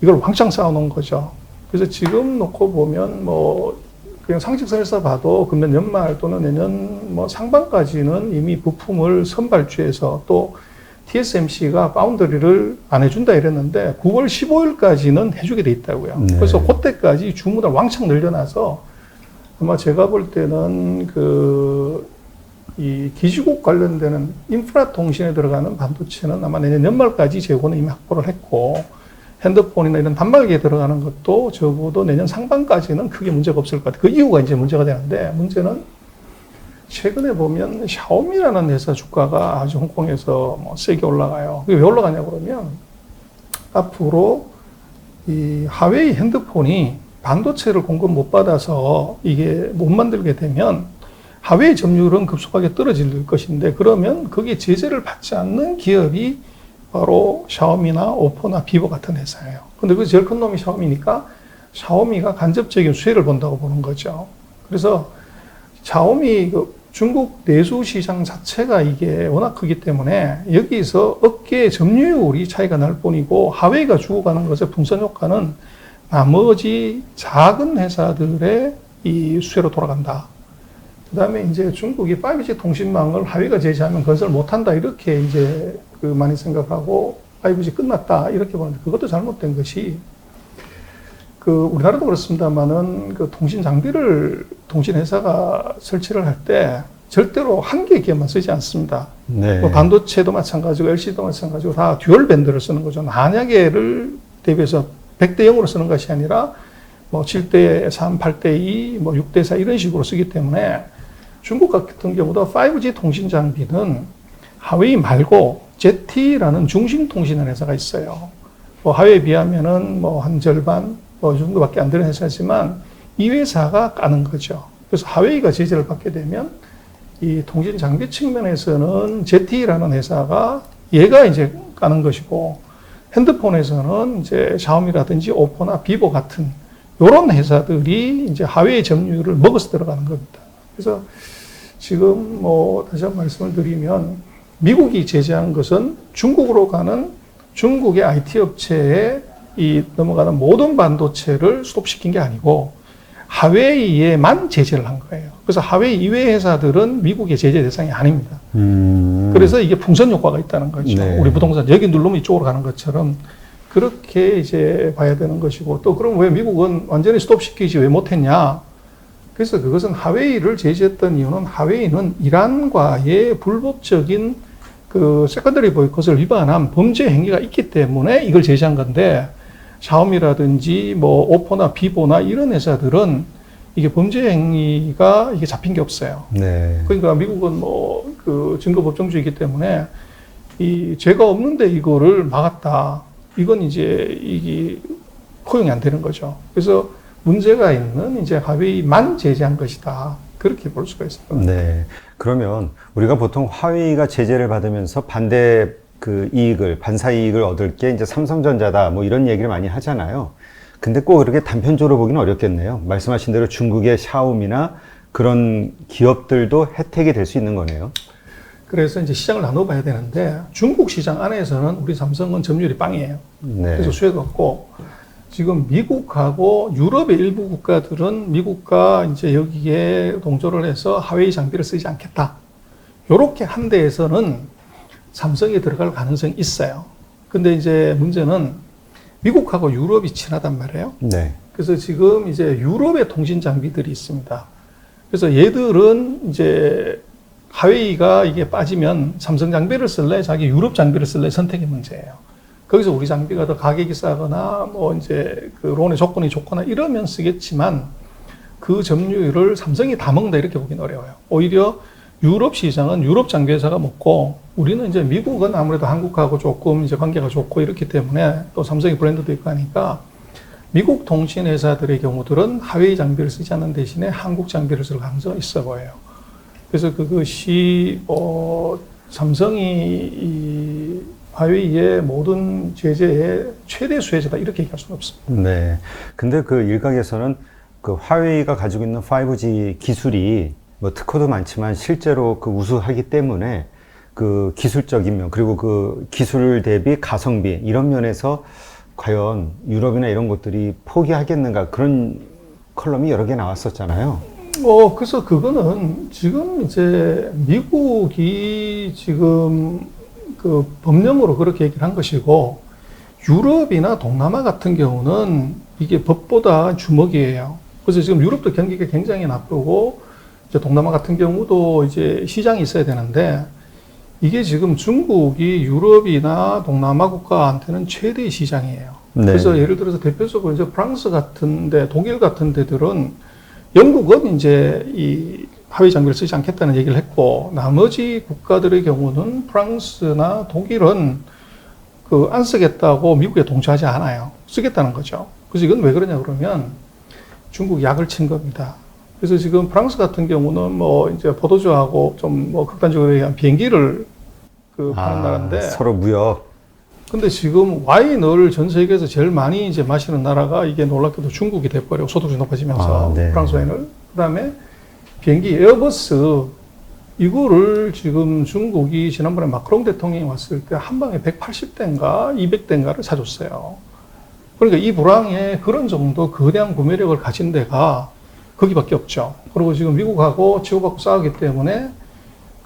이걸 왕창 쌓아놓은 거죠. 그래서 지금 놓고 보면 뭐 그냥 상식선에서 봐도 금년 연말 또는 내년 뭐 상반까지는 이미 부품을 선발주에서 또 TSMC가 파운드리를 안 해준다 이랬는데 9월 15일까지는 해주게 돼 있다고요. 네. 그래서 그때까지 주문을 왕창 늘려놔서 아마 제가 볼 때는 이 기지국 관련되는 인프라 통신에 들어가는 반도체는 아마 내년 연말까지 재고는 이미 확보를 했고 핸드폰이나 이런 단말기에 들어가는 것도 적어도 내년 상반까지는 크게 문제가 없을 것 같아요. 그 이후가 이제 문제가 되는데 문제는 최근에 보면 샤오미라는 회사 주가가 아주 홍콩에서 뭐 세게 올라가요. 그게 왜 올라가냐 그러면 앞으로 이 화웨이 핸드폰이 반도체를 공급 못 받아서 이게 못 만들게 되면 화웨이 점유율은 급속하게 떨어질 것인데 그러면 거기에 제재를 받지 않는 기업이 바로 샤오미나 오포나 비보 같은 회사예요. 근데 그 제일 큰 놈이 샤오미니까 샤오미가 간접적인 수혜를 본다고 보는 거죠. 그래서 샤오미 중국 내수 시장 자체가 이게 워낙 크기 때문에 여기서 업계의 점유율이 차이가 날 뿐이고 하웨이가 주고 가는 것의 풍선 효과는 나머지 작은 회사들의 이 수혜로 돌아간다. 그 다음에 이제 중국이 5G 통신망을 하웨이가 제시하면 건설 못한다. 이렇게 이제 많이 생각하고 5G 끝났다. 이렇게 보는데 그것도 잘못된 것이 우리나라도 그렇습니다만은 통신 장비를 통신 회사가 설치를 할 때 절대로 한 개 기업만 쓰지 않습니다. 네. 뭐 반도체도 마찬가지고 LCD도 마찬가지고 다 듀얼 밴드를 쓰는 거죠. 만약에를 대비해서 100대 0으로 쓰는 것이 아니라 뭐 7대 3, 8대 2, 뭐 6대 4 이런 식으로 쓰기 때문에 중국 같은 경우도 5G 통신 장비는 하웨이 말고 ZT라는 중심통신하는 회사가 있어요. 뭐 하웨이에 비하면은 뭐 한 절반 뭐 이 정도밖에 안 되는 회사지만 이 회사가 까는 거죠. 그래서 하웨이가 제재를 받게 되면 이 통신 장비 측면에서는 ZT라는 회사가 얘가 이제 까는 것이고 핸드폰에서는 이제 샤오미라든지 오포나 비보 같은 이런 회사들이 이제 하웨이 점유율을 먹어서 들어가는 겁니다. 그래서 지금 뭐 다시 한번 말씀을 드리면 미국이 제재한 것은 중국으로 가는 중국의 IT 업체에 이 넘어가는 모든 반도체를 스톱시킨 게 아니고 하웨이에만 제재를 한 거예요. 그래서 하웨이 이외 회사들은 미국의 제재 대상이 아닙니다. 그래서 이게 풍선 효과가 있다는 거죠. 네. 우리 부동산 여기 누르면 이쪽으로 가는 것처럼 그렇게 이제 봐야 되는 것이고 또 그럼 왜 미국은 완전히 스톱시키지 왜 못했냐? 그래서 그것은 하웨이를 제재했던 이유는 하웨이는 이란과의 불법적인 세컨더리 보이콧을 위반한 범죄 행위가 있기 때문에 이걸 제재한 건데 샤오미라든지 뭐 오포나 비보나 이런 회사들은 이게 범죄 행위가 이게 잡힌 게 없어요. 네. 그러니까 미국은 뭐 증거 법정주의이기 때문에 이 죄가 없는데 이거를 막았다. 이건 이제 이게 허용이 안 되는 거죠. 그래서 문제가 있는 이제 하웨이만 제재한 것이다. 그렇게 볼 수가 있습니다. 네. 그러면 우리가 보통 화웨이가 제재를 받으면서 반대 반사 이익을 얻을 게 이제 삼성전자다 뭐 이런 얘기를 많이 하잖아요. 근데 꼭 그렇게 단편적으로 보기는 어렵겠네요. 말씀하신 대로 중국의 샤오미나 그런 기업들도 혜택이 될 수 있는 거네요. 그래서 이제 시장을 나눠봐야 되는데 중국 시장 안에서는 우리 삼성은 점유율이 빵이에요. 네. 그래서 수혜가 없고 지금 미국하고 유럽의 일부 국가들은 미국과 이제 여기에 동조를 해서 하웨이 장비를 쓰지 않겠다. 요렇게 한 데에서는 삼성이 들어갈 가능성이 있어요. 근데 이제 문제는 미국하고 유럽이 친하단 말이에요. 네. 그래서 지금 이제 유럽의 통신 장비들이 있습니다. 그래서 얘들은 이제 하웨이가 이게 빠지면 삼성 장비를 쓸래, 자기 유럽 장비를 쓸래 선택의 문제예요. 거기서 우리 장비가 더 가격이 싸거나 뭐 이제 론의 조건이 좋거나 이러면 쓰겠지만 그 점유율을 삼성이 다 먹는다 이렇게 보기는 어려워요. 오히려 유럽 시장은 유럽 장비 회사가 먹고 우리는 이제 미국은 아무래도 한국하고 조금 이제 관계가 좋고 이렇기 때문에 또 삼성의 브랜드도 있고 하니까 미국 통신 회사들의 경우들은 하웨이 장비를 쓰지 않는 대신에 한국 장비를 쓸 가능성이 있어 보여요. 그래서 그것이 삼성이 이 하웨이의 모든 제재의 최대 수혜자다 이렇게 얘기할 수는 없습니다. 네. 근데 일각에서는 화웨이가 가지고 있는 5G 기술이 뭐 특허도 많지만 실제로 우수하기 때문에 기술적인 면 그리고 기술 대비 가성비 이런 면에서 과연 유럽이나 이런 곳들이 포기하겠는가 그런 컬럼이 여러 개 나왔었잖아요. 그래서 그거는 지금 이제 미국이 지금 법령으로 그렇게 얘기를 한 것이고 유럽이나 동남아 같은 경우는 이게 법보다 주먹이에요. 그래서 지금 유럽도 경기가 굉장히 나쁘고 이제 동남아 같은 경우도 이제 시장이 있어야 되는데 이게 지금 중국이 유럽이나 동남아 국가한테는 최대의 시장이에요. 네. 그래서 예를 들어서 대표적으로 이제 프랑스 같은데 독일 같은 데들은 영국은 이제 이 하웨이 장비를 쓰지 않겠다는 얘기를 했고 나머지 국가들의 경우는 프랑스나 독일은 안 쓰겠다고 미국에 동조하지 않아요. 쓰겠다는 거죠. 그래서 이건 왜 그러냐 그러면 중국 약을 친 겁니다. 그래서 지금 프랑스 같은 경우는 뭐 이제 포도주하고 좀 뭐 극단적으로 얘기한 비행기를 파는 나라인데 서로 무역. 근데 지금 와인을 전 세계에서 제일 많이 이제 마시는 나라가 이게 놀랍게도 중국이 돼버리고 소득이 높아지면서 네. 프랑스 와인을 그다음에 비행기 에어버스 이거를 지금 중국이 지난번에 마크롱 대통령이 왔을 때 한 방에 180대인가 200대인가를 사줬어요. 그러니까 이 불황에 그런 정도 거대한 구매력을 가진 데가 거기밖에 없죠. 그리고 지금 미국하고 치고받고 싸우기 때문에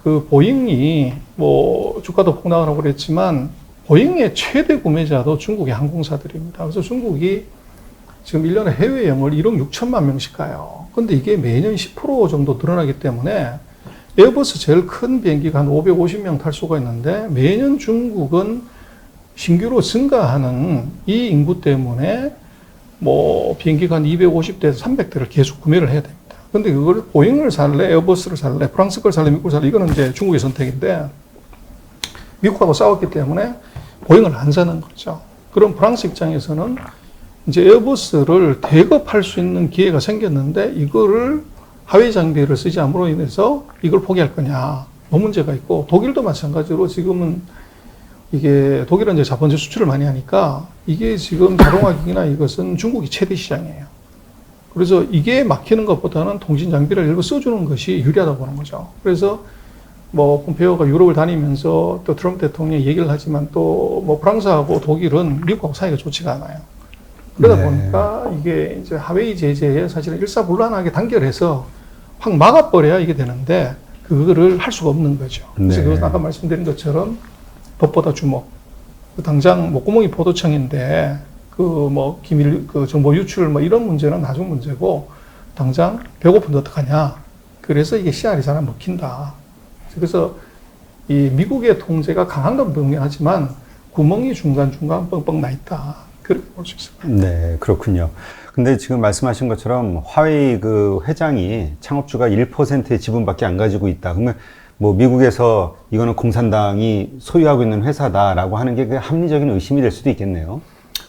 그 보잉이 뭐 주가도 폭락하고 그랬지만 보잉의 최대 구매자도 중국의 항공사들입니다. 그래서 중국이 지금 1년에 해외 영을 1억 6천만 명씩 가요. 근데 이게 매년 10% 정도 늘어나기 때문에 에어버스 제일 큰 비행기가 한 550명 탈 수가 있는데 매년 중국은 신규로 증가하는 이 인구 때문에 뭐 비행기가 한 250대에서 300대를 계속 구매를 해야 됩니다. 근데 그걸 보잉을 살래, 에어버스를 살래, 프랑스 걸 살래, 미국 걸 살래, 이거는 이제 중국의 선택인데 미국하고 싸웠기 때문에 보잉을 안 사는 거죠. 그럼 프랑스 입장에서는 이제 에어버스를 대급할 수 있는 기회가 생겼는데 이거를 하위 장비를 쓰지 않음으로 인해서 이걸 포기할 거냐. 이 문제가 있고 독일도 마찬가지로 지금은 이게 독일은 이제 자본재 수출을 많이 하니까 이게 지금 자동화기기나 이것은 중국이 최대 시장이에요. 그래서 이게 막히는 것보다는 통신 장비를 일부 써주는 것이 유리하다고 보는 거죠. 그래서 뭐 폼페이오가 유럽을 다니면서 또 트럼프 대통령이 얘기를 하지만 또 뭐 프랑스하고 독일은 미국하고 사이가 좋지가 않아요. 그러다 보니까 이게 이제 하웨이 제재에 사실은 일사불란하게 단결해서 확 막아버려야 이게 되는데 그거를 할 수가 없는 거죠. 그래서 그것은 아까 말씀드린 것처럼 법보다 주목. 당장 목구멍이 포도청인데 그 뭐 기밀 그 정보 유출 뭐 이런 문제는 나중 문제고 당장 배고픈데 어떡하냐. 그래서 이게 씨알이 잘 안 먹힌다. 그래서 이 미국의 통제가 강한 건 분명하지만 구멍이 중간중간 뻥뻥 나 있다. 그렇게 볼 수 있을 거예요. 네, 그렇군요. 근데 지금 말씀하신 것처럼 화웨이 그 회장이 창업주가 1%의 지분밖에 안 가지고 있다. 그러면 뭐 미국에서 이거는 공산당이 소유하고 있는 회사다라고 하는 게 합리적인 의심이 될 수도 있겠네요.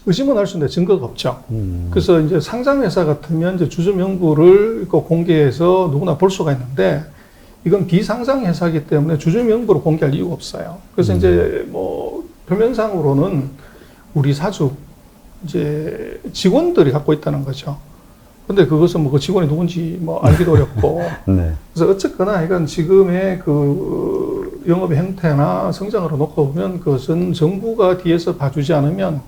의심은 할 수 있는데 증거가 없죠. 그래서 이제 상장회사 같으면 이제 주주 명부를 공개해서 누구나 볼 수가 있는데 이건 비상장회사이기 때문에 주주 명부를 공개할 이유가 없어요. 그래서 이제 뭐 표면상으로는 우리 사주 이제 직원들이 갖고 있다는 거죠. 근데 그것은 뭐 그 직원이 누군지 뭐 알기도 어렵고. 네. 그래서 어쨌거나 이건 지금의 그 영업의 형태나 성장으로 놓고 보면 그것은 정부가 뒤에서 봐주지 않으면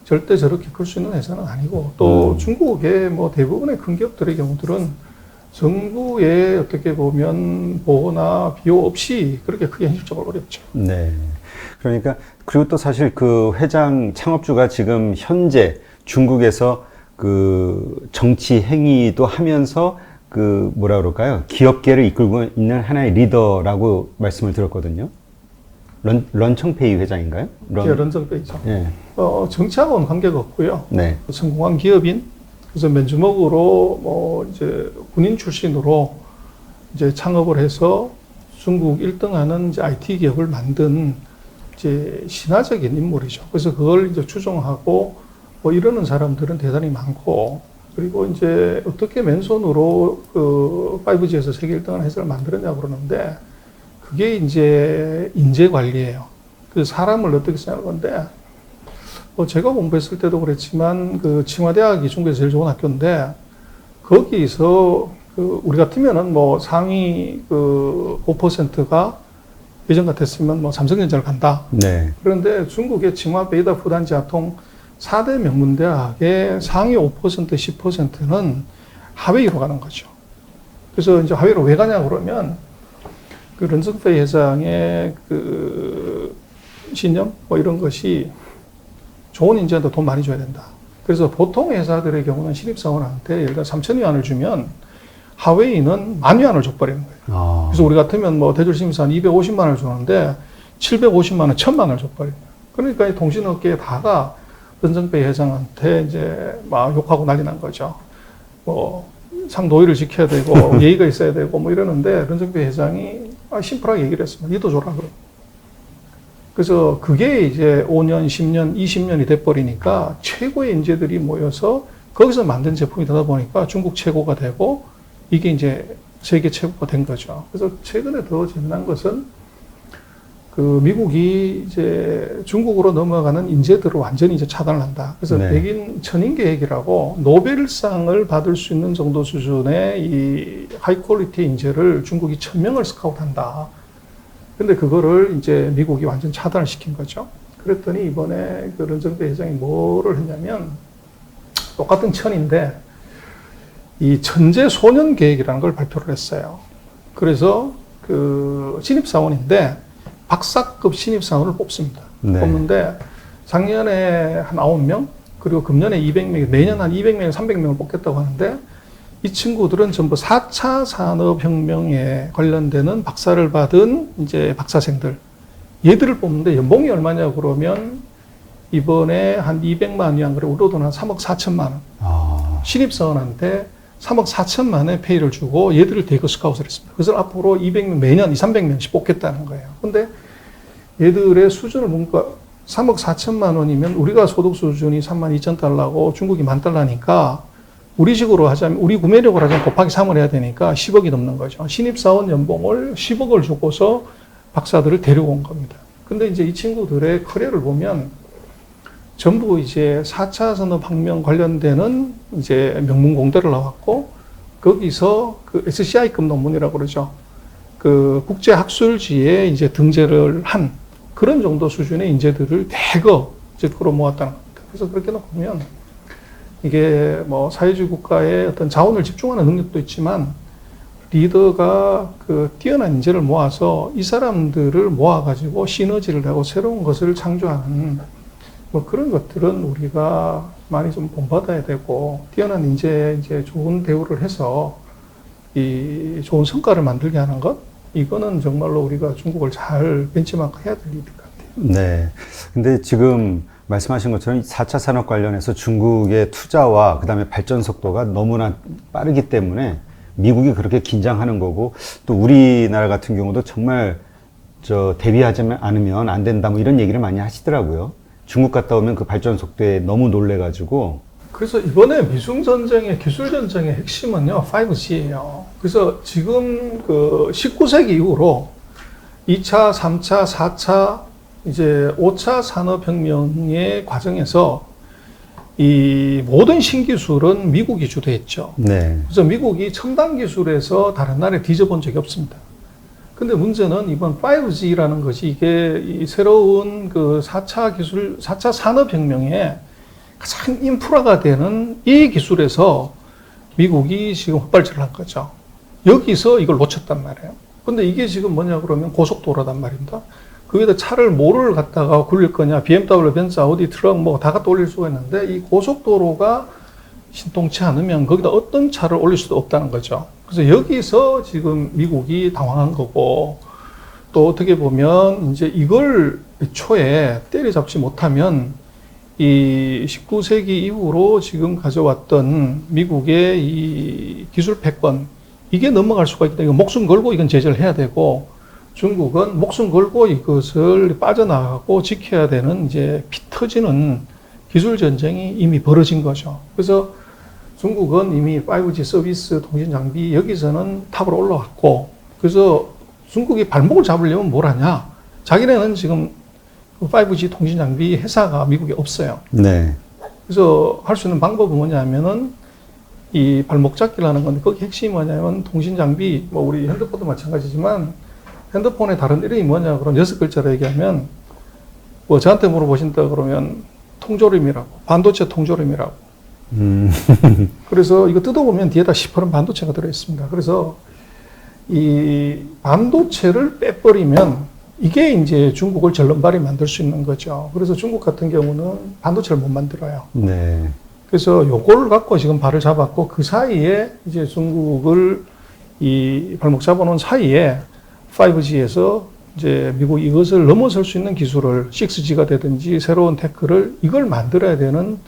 절대 저렇게 클 수 있는 회사는 아니고 또 중국의 뭐 대부분의 큰 기업들의 경우들은 정부의 어떻게 보면 보호나 비호 없이 그렇게 크게 현실적으로 어렵죠. 네. 그러니까 그리고 또 사실 그 회장 창업주가 지금 현재 중국에서 그 정치 행위도 하면서 그 뭐라 그럴까요? 기업계를 이끌고 있는 하나의 리더라고 말씀을 들었거든요. 런청페이 회장인가요? 런청페이죠. 네. 정치하고는 관계가 없고요. 네. 성공한 기업인, 그래서 맨주먹으로 뭐 이제 군인 출신으로 이제 창업을 해서 중국 1등 하는 이제 IT 기업을 만든 이제 신화적인 인물이죠. 그래서 그걸 이제 추종하고 뭐 이러는 사람들은 대단히 많고, 그리고 이제 어떻게 맨손으로 그 5G에서 세계 1등을 해서 만들었냐고 그러는데, 그게 이제 인재 관리예요. 그 사람을 어떻게 쓰는 건데, 제가 공부했을 때도 그랬지만, 그 칭화대학이 중국에서 제일 좋은 학교인데, 거기서 그 우리 같으면은 뭐 상위 그 5%가 예전 같았으면 뭐 삼성전자를 간다. 네. 그런데 중국의 칭화, 베이다, fudan, 지하통 4대 명문대학의 상위 5%, 10%는 하웨이로 가는 거죠. 그래서 이제 하웨이로 왜 가냐 그러면 그 런청페이 회장의 그 신념 뭐 이런 것이 좋은 인재한테 돈 많이 줘야 된다. 그래서 보통 회사들의 경우는 신입사원한테 예를 들어 3,000위안을 주면 하웨이는 10,000위안을 줘버리는 거예요. 그래서 우리 같으면 뭐 대졸 신입사원 250만 원을 주는데 750만 원, 1,000만 원을 줘버리는 거예요. 그러니까 이 통신업계에 다가 런청페이 회장한테 이제 막 욕하고 난리 난 거죠. 뭐 상도의를 지켜야 되고 예의가 있어야 되고 뭐 이러는데 런청페이 회장이 심플하게 얘기를 했습니다. 니도 줘라 그럼. 그래서 그게 이제 5년, 10년, 20년이 돼버리니까 최고의 인재들이 모여서 거기서 만든 제품이 되다 보니까 중국 최고가 되고 이게 이제 세계 최고가 된 거죠. 그래서 최근에 더 재미난 것은 그 미국이 이제 중국으로 넘어가는 인재들을 완전히 이제 차단을 한다. 그래서 네. 백인 천인 계획이라고 노벨상을 받을 수 있는 정도 수준의 이 하이 퀄리티 인재를 중국이 1000명을 스카우트한다. 근데 그거를 이제 미국이 완전 차단을 시킨 거죠. 그랬더니 이번에 그 런정배 회장이 뭐를 했냐면 똑같은 천인데 이 천재 소년 계획이라는 걸 발표를 했어요. 그래서 그 신입사원인데 박사급 신입사원을 뽑습니다. 네. 뽑는데 작년에 한 9명, 그리고 금년에 200명, 내년 한 200명, 300명을 뽑겠다고 하는데 이 친구들은 전부 4차 산업혁명에 관련되는 박사를 받은 이제 박사생들. 얘들을 뽑는데 연봉이 얼마냐 그러면 이번에 한 200만 위안, 그래 우리로는 한 3억 4천만 원. 신입사원한테 3억 4천만 원의 페이를 주고 얘들을 대거 스카웃을 했습니다. 그래서 앞으로 200명, 매년 200~300명씩 뽑겠다는 거예요. 근데 얘들의 수준을 보니까 3억 4천만 원이면 우리가 소득 수준이 32,000달러고 중국이 10,000달러니까 우리식으로 하자면, 우리 구매력으로 하자면 곱하기 3을 해야 되니까 10억이 넘는 거죠. 신입사원 연봉을 10억을 주고서 박사들을 데려온 겁니다. 근데 이제 이 친구들의 커리어를 보면 전부 이제 4차 산업혁명 관련되는 이제 명문공대를 나왔고, 거기서 그 SCI급 논문이라고 그러죠. 그 국제학술지에 이제 등재를 한 그런 정도 수준의 인재들을 대거 이제 끌어모았다는 겁니다. 그래서 그렇게 놓고 보면 이게 뭐 사회주의 국가의 어떤 자원을 집중하는 능력도 있지만 리더가 그 뛰어난 인재를 모아서 이 사람들을 모아가지고 시너지를 하고 새로운 것을 창조하는 뭐 그런 것들은 우리가 많이 좀 본받아야 되고, 뛰어난 인재에 이제 좋은 대우를 해서 이 좋은 성과를 만들게 하는 것, 이거는 정말로 우리가 중국을 잘 벤치마크 해야 될 일일 것 같아요. 네. 근데 지금 말씀하신 것처럼 4차 산업 관련해서 중국의 투자와 그다음에 발전 속도가 너무나 빠르기 때문에 미국이 그렇게 긴장하는 거고, 또 우리나라 같은 경우도 정말 대비하지 않으면 안 된다 뭐 이런 얘기를 많이 하시더라고요. 중국 갔다 오면 그 발전 속도에 너무 놀래가지고. 그래서 이번에 미중 전쟁의 기술 전쟁의 핵심은요 5G예요. 그래서 지금 그 19세기 이후로 2차, 3차, 4차, 이제 5차 산업혁명의 과정에서 이 모든 신기술은 미국이 주도했죠. 네. 그래서 미국이 첨단 기술에서 다른 나라에 뒤져본 적이 없습니다. 근데 문제는 이번 5G라는 것이 이게 이 새로운 그 4차 기술, 4차 산업혁명의 가장 인프라가 되는 이 기술에서 미국이 지금 헛발질을 한 거죠. 여기서 이걸 놓쳤단 말이에요. 근데 이게 지금 뭐냐 그러면 고속도로란 말입니다. 그 위에다 차를 뭐를 갖다가 굴릴 거냐, BMW, 벤츠, 아우디, 트럭 뭐 다 갖다 올릴 수가 있는데 이 고속도로가 신통치 않으면 거기다 어떤 차를 올릴 수도 없다는 거죠. 그래서 여기서 지금 미국이 당황한 거고, 또 어떻게 보면 이제 이걸 애초에 때려잡지 못하면 이 19세기 이후로 지금 가져왔던 미국의 이 기술 패권, 이게 넘어갈 수가 있다. 이거 목숨 걸고 이건 제재를 해야 되고, 중국은 목숨 걸고 이것을 빠져나가고 지켜야 되는 이제 피 터지는 기술 전쟁이 이미 벌어진 거죠. 그래서 중국은 이미 5G 서비스 통신 장비 여기서는 탑으로 올라왔고, 그래서 중국이 발목을 잡으려면 뭘 하냐? 자기네는 지금 5G 통신 장비 회사가 미국에 없어요. 네. 그래서 할 수 있는 방법은 뭐냐면은 이 발목 잡기라는 건데, 거기 핵심이 뭐냐면 통신 장비, 뭐 우리 핸드폰도 마찬가지지만 핸드폰의 다른 이름이 뭐냐 그러면 6글자로 얘기하면, 뭐 저한테 물어보신다 그러면 통조림이라고, 반도체 통조림이라고. 그래서 이거 뜯어보면 뒤에다 시퍼런 반도체가 들어있습니다. 그래서 이 반도체를 빼버리면 이게 이제 중국을 절름발이 만들 수 있는 거죠. 그래서 중국 같은 경우는 반도체를 못 만들어요. 네. 그래서 요걸 갖고 지금 발을 잡았고, 그 사이에 이제 중국을 이 발목 잡아놓은 사이에 5G에서 이제 미국이 이것을 넘어설 수 있는 기술을 6G가 되든지 새로운 테크를 이걸 만들어야 되는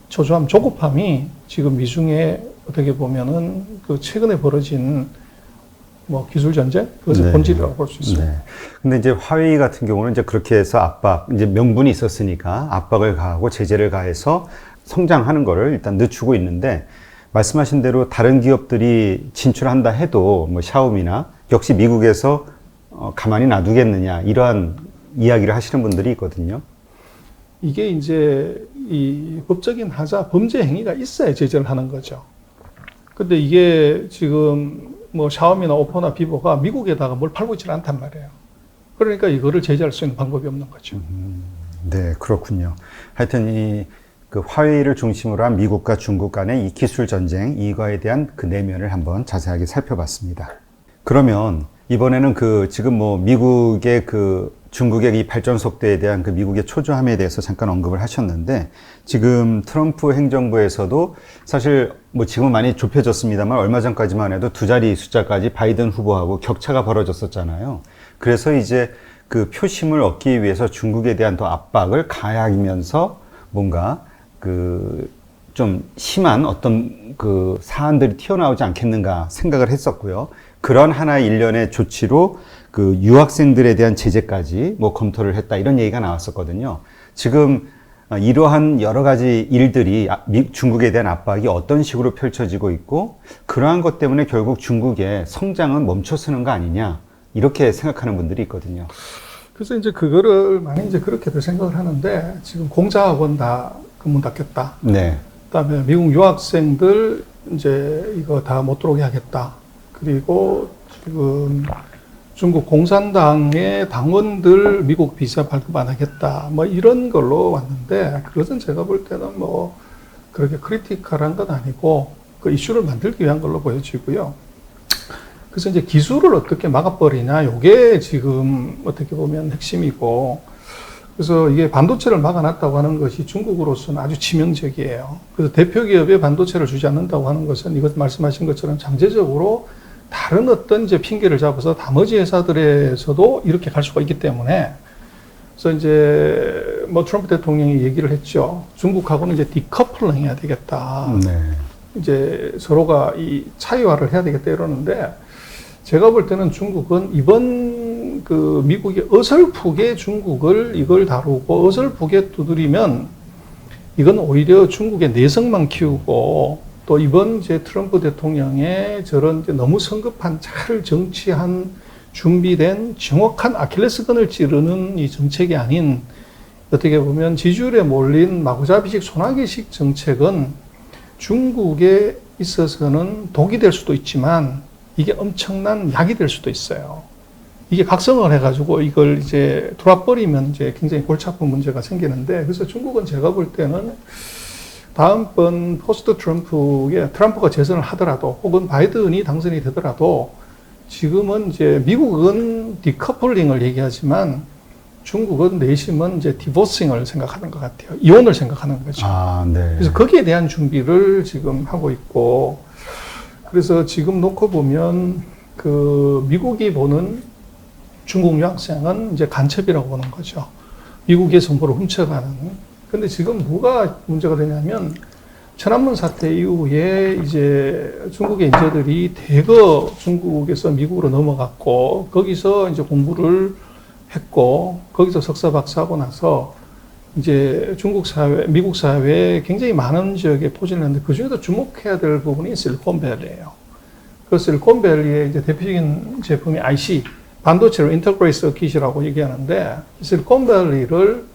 초조함, 조급함이 지금 미중에 어떻게 보면은 그 최근에 벌어진 뭐 기술 전쟁, 그것의 네. 본질이라고 볼 수 있습니다. 네. 근데 이제 화웨이 같은 경우는 이제 그렇게 해서 압박, 이제 명분이 있었으니까 압박을 가하고 제재를 가해서 성장하는 거를 일단 늦추고 있는데, 말씀하신 대로 다른 기업들이 진출한다 해도 뭐 샤오미나 역시 미국에서 가만히 놔두겠느냐, 이러한 이야기를 하시는 분들이 있거든요. 이게 이제 이 법적인 하자 범죄 행위가 있어야 제재를 하는 거죠. 근데 이게 지금 뭐 샤오미나 오포나 비보가 미국에다가 뭘 팔고 있지는 않단 말이에요. 그러니까 이거를 제재할 수 있는 방법이 없는 거죠. 네, 그렇군요. 하여튼 그 화웨이를 중심으로 한 미국과 중국 간의 이 기술 전쟁, 이거에 대한 그 내면을 한번 자세하게 살펴봤습니다. 그러면 이번에는 지금 뭐 미국의 중국의 이 발전 속도에 대한 미국의 초조함에 대해서 잠깐 언급을 하셨는데, 지금 트럼프 행정부에서도 사실 뭐 지금은 많이 좁혀졌습니다만 얼마 전까지만 해도 두 자리 숫자까지 바이든 후보하고 격차가 벌어졌었잖아요. 그래서 이제 그 표심을 얻기 위해서 중국에 대한 더 압박을 가하면서 뭔가 좀 심한 어떤 사안들이 튀어나오지 않겠는가 생각을 했었고요. 그런 하나의 일련의 조치로 유학생들에 대한 제재까지 뭐 검토를 했다, 이런 얘기가 나왔었거든요. 지금 이러한 여러 가지 일들이 중국에 대한 압박이 어떤 식으로 펼쳐지고 있고, 그러한 것 때문에 결국 중국의 성장은 멈춰서는 거 아니냐, 이렇게 생각하는 분들이 있거든요. 그래서 이제 그거를 많이 이제 그렇게들 생각을 하는데, 지금 공자학원 다 문 닫겠다. 네. 그다음에 미국 유학생들 이제 이거 다 못 들어오게 하겠다. 그리고 지금 중국 공산당의 당원들 미국 비자 발급 안 하겠다. 뭐 이런 걸로 왔는데, 그것은 제가 볼 때는 뭐 그렇게 크리티컬한 건 아니고 그 이슈를 만들기 위한 걸로 보여지고요. 그래서 이제 기술을 어떻게 막아버리냐, 요게 지금 어떻게 보면 핵심이고, 그래서 이게 반도체를 막아놨다고 하는 것이 중국으로서는 아주 치명적이에요. 그래서 대표 기업에 반도체를 주지 않는다고 하는 것은 이것 말씀하신 것처럼 잠재적으로 다른 어떤 이제 핑계를 잡아서 나머지 회사들에서도 이렇게 갈 수가 있기 때문에, 그래서 이제 뭐 트럼프 대통령이 얘기를 했죠. 중국하고는 이제 디커플링 해야 되겠다. 네. 이제 서로가 이 차이화를 해야 되겠다 이러는데, 제가 볼 때는 중국은 이번 미국이 어설프게 중국을 이걸 다루고 어설프게 두드리면, 이건 오히려 중국의 내성만 키우고, 또 이번 이제 트럼프 대통령의 저런 이제 너무 성급한 잘 정치한 준비된 정확한 아킬레스건을 찌르는 이 정책이 아닌, 어떻게 보면 지지율에 몰린 마구잡이식 소나기식 정책은 중국에 있어서는 독이 될 수도 있지만 이게 엄청난 약이 될 수도 있어요. 이게 각성을 해가지고 이걸 이제 돌아버리면 이제 굉장히 골치 아픈 문제가 생기는데, 그래서 중국은 제가 볼 때는 다음번 포스트 트럼프가 재선을 하더라도, 혹은 바이든이 당선이 되더라도, 지금은 이제 미국은 디커플링을 얘기하지만 중국은 내심은 이제 디보싱을 생각하는 것 같아요. 이혼을 생각하는 거죠. 아, 네. 그래서 거기에 대한 준비를 지금 하고 있고, 그래서 지금 놓고 보면 미국이 보는 중국 유학생은 이제 간첩이라고 보는 거죠. 미국의 정보를 훔쳐가는. 근데 지금 뭐가 문제가 되냐면, 천안문 사태 이후에 이제 중국의 인재들이 대거 중국에서 미국으로 넘어갔고, 거기서 이제 공부를 했고, 거기서 석사 박사하고 나서 이제 미국 사회에 굉장히 많은 지역에 포진을 했는데, 그 중에서 주목해야 될 부분이 실리콘밸리예요. 그 실리콘밸리의 이제 대표적인 제품이 IC, 반도체를 인터그레이스 서킷이라고 얘기하는데, 실리콘밸리를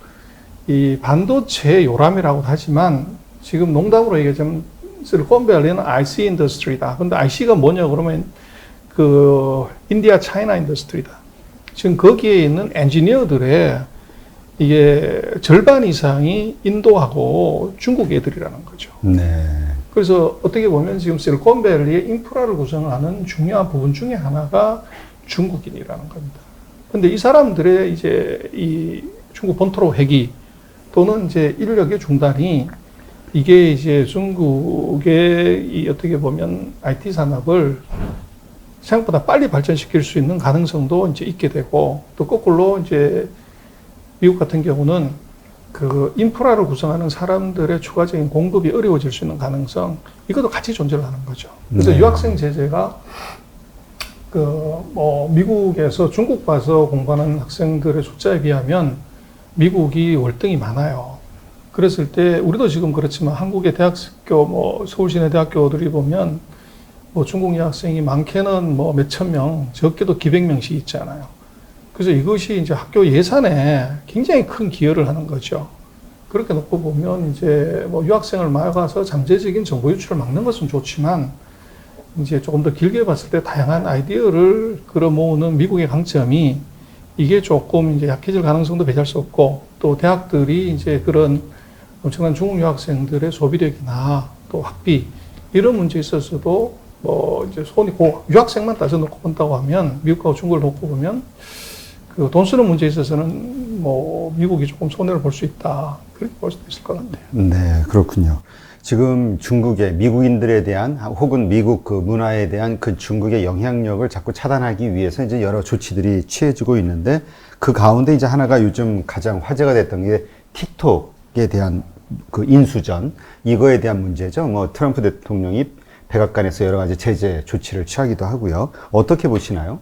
이 반도체의 요람이라고 하지만, 지금 농담으로 얘기하자면 실리콘밸리는 IC 인더스트리다. 근데 IC가 뭐냐 그러면 인디아 차이나 인더스트리다. 지금 거기에 있는 엔지니어들의 이게 절반 이상이 인도하고 중국 애들이라는 거죠. 네. 그래서 어떻게 보면 지금 실리콘밸리의 인프라를 구성하는 중요한 부분 중에 하나가 중국인이라는 겁니다. 근데 이 사람들의 이제 이 중국 본토로 회귀 또는 이제 인력의 중단이, 이게 이제 중국의 이 어떻게 보면 IT 산업을 생각보다 빨리 발전시킬 수 있는 가능성도 이제 있게 되고, 또 거꾸로 이제 미국 같은 경우는 인프라를 구성하는 사람들의 추가적인 공급이 어려워질 수 있는 가능성, 이것도 같이 존재를 하는 거죠. 그래서 네. 유학생 제재가 미국에서 중국 가서 공부하는 학생들의 숫자에 비하면 미국이 월등히 많아요. 그랬을 때 우리도 지금 그렇지만 한국의 대학교, 서울시내 대학교들이 보면 중국 유학생이 많게는 몇천 명, 적게도 기백 명씩 있잖아요. 그래서 이것이 이제 학교 예산에 굉장히 큰 기여를 하는 거죠. 그렇게 놓고 보면 이제 뭐 유학생을 막아서 잠재적인 정보 유출을 막는 것은 좋지만 이제 조금 더 길게 봤을 때 다양한 아이디어를 끌어모으는 미국의 강점이 이게 조금 이제 약해질 가능성도 배제할 수 없고 또 대학들이 이제 그런 엄청난 중국 유학생들의 소비력이나 또 학비 이런 문제에 있어서도 뭐 이제 손이 유학생만 따져 놓고 본다고 하면 미국하고 중국을 놓고 보면 그 돈 쓰는 문제에 있어서는 뭐 미국이 조금 손해를 볼 수 있다. 그렇게 볼 수도 있을 것 같아요. 네, 그렇군요. 지금 중국의 미국인들에 대한 혹은 미국 그 문화에 대한 그 중국의 영향력을 자꾸 차단하기 위해서 이제 여러 조치들이 취해지고 있는데 그 가운데 이제 하나가 요즘 가장 화제가 됐던 게 틱톡에 대한 그 인수전 이거에 대한 문제죠. 뭐 트럼프 대통령이 백악관에서 여러 가지 제재 조치를 취하기도 하고요. 어떻게 보시나요?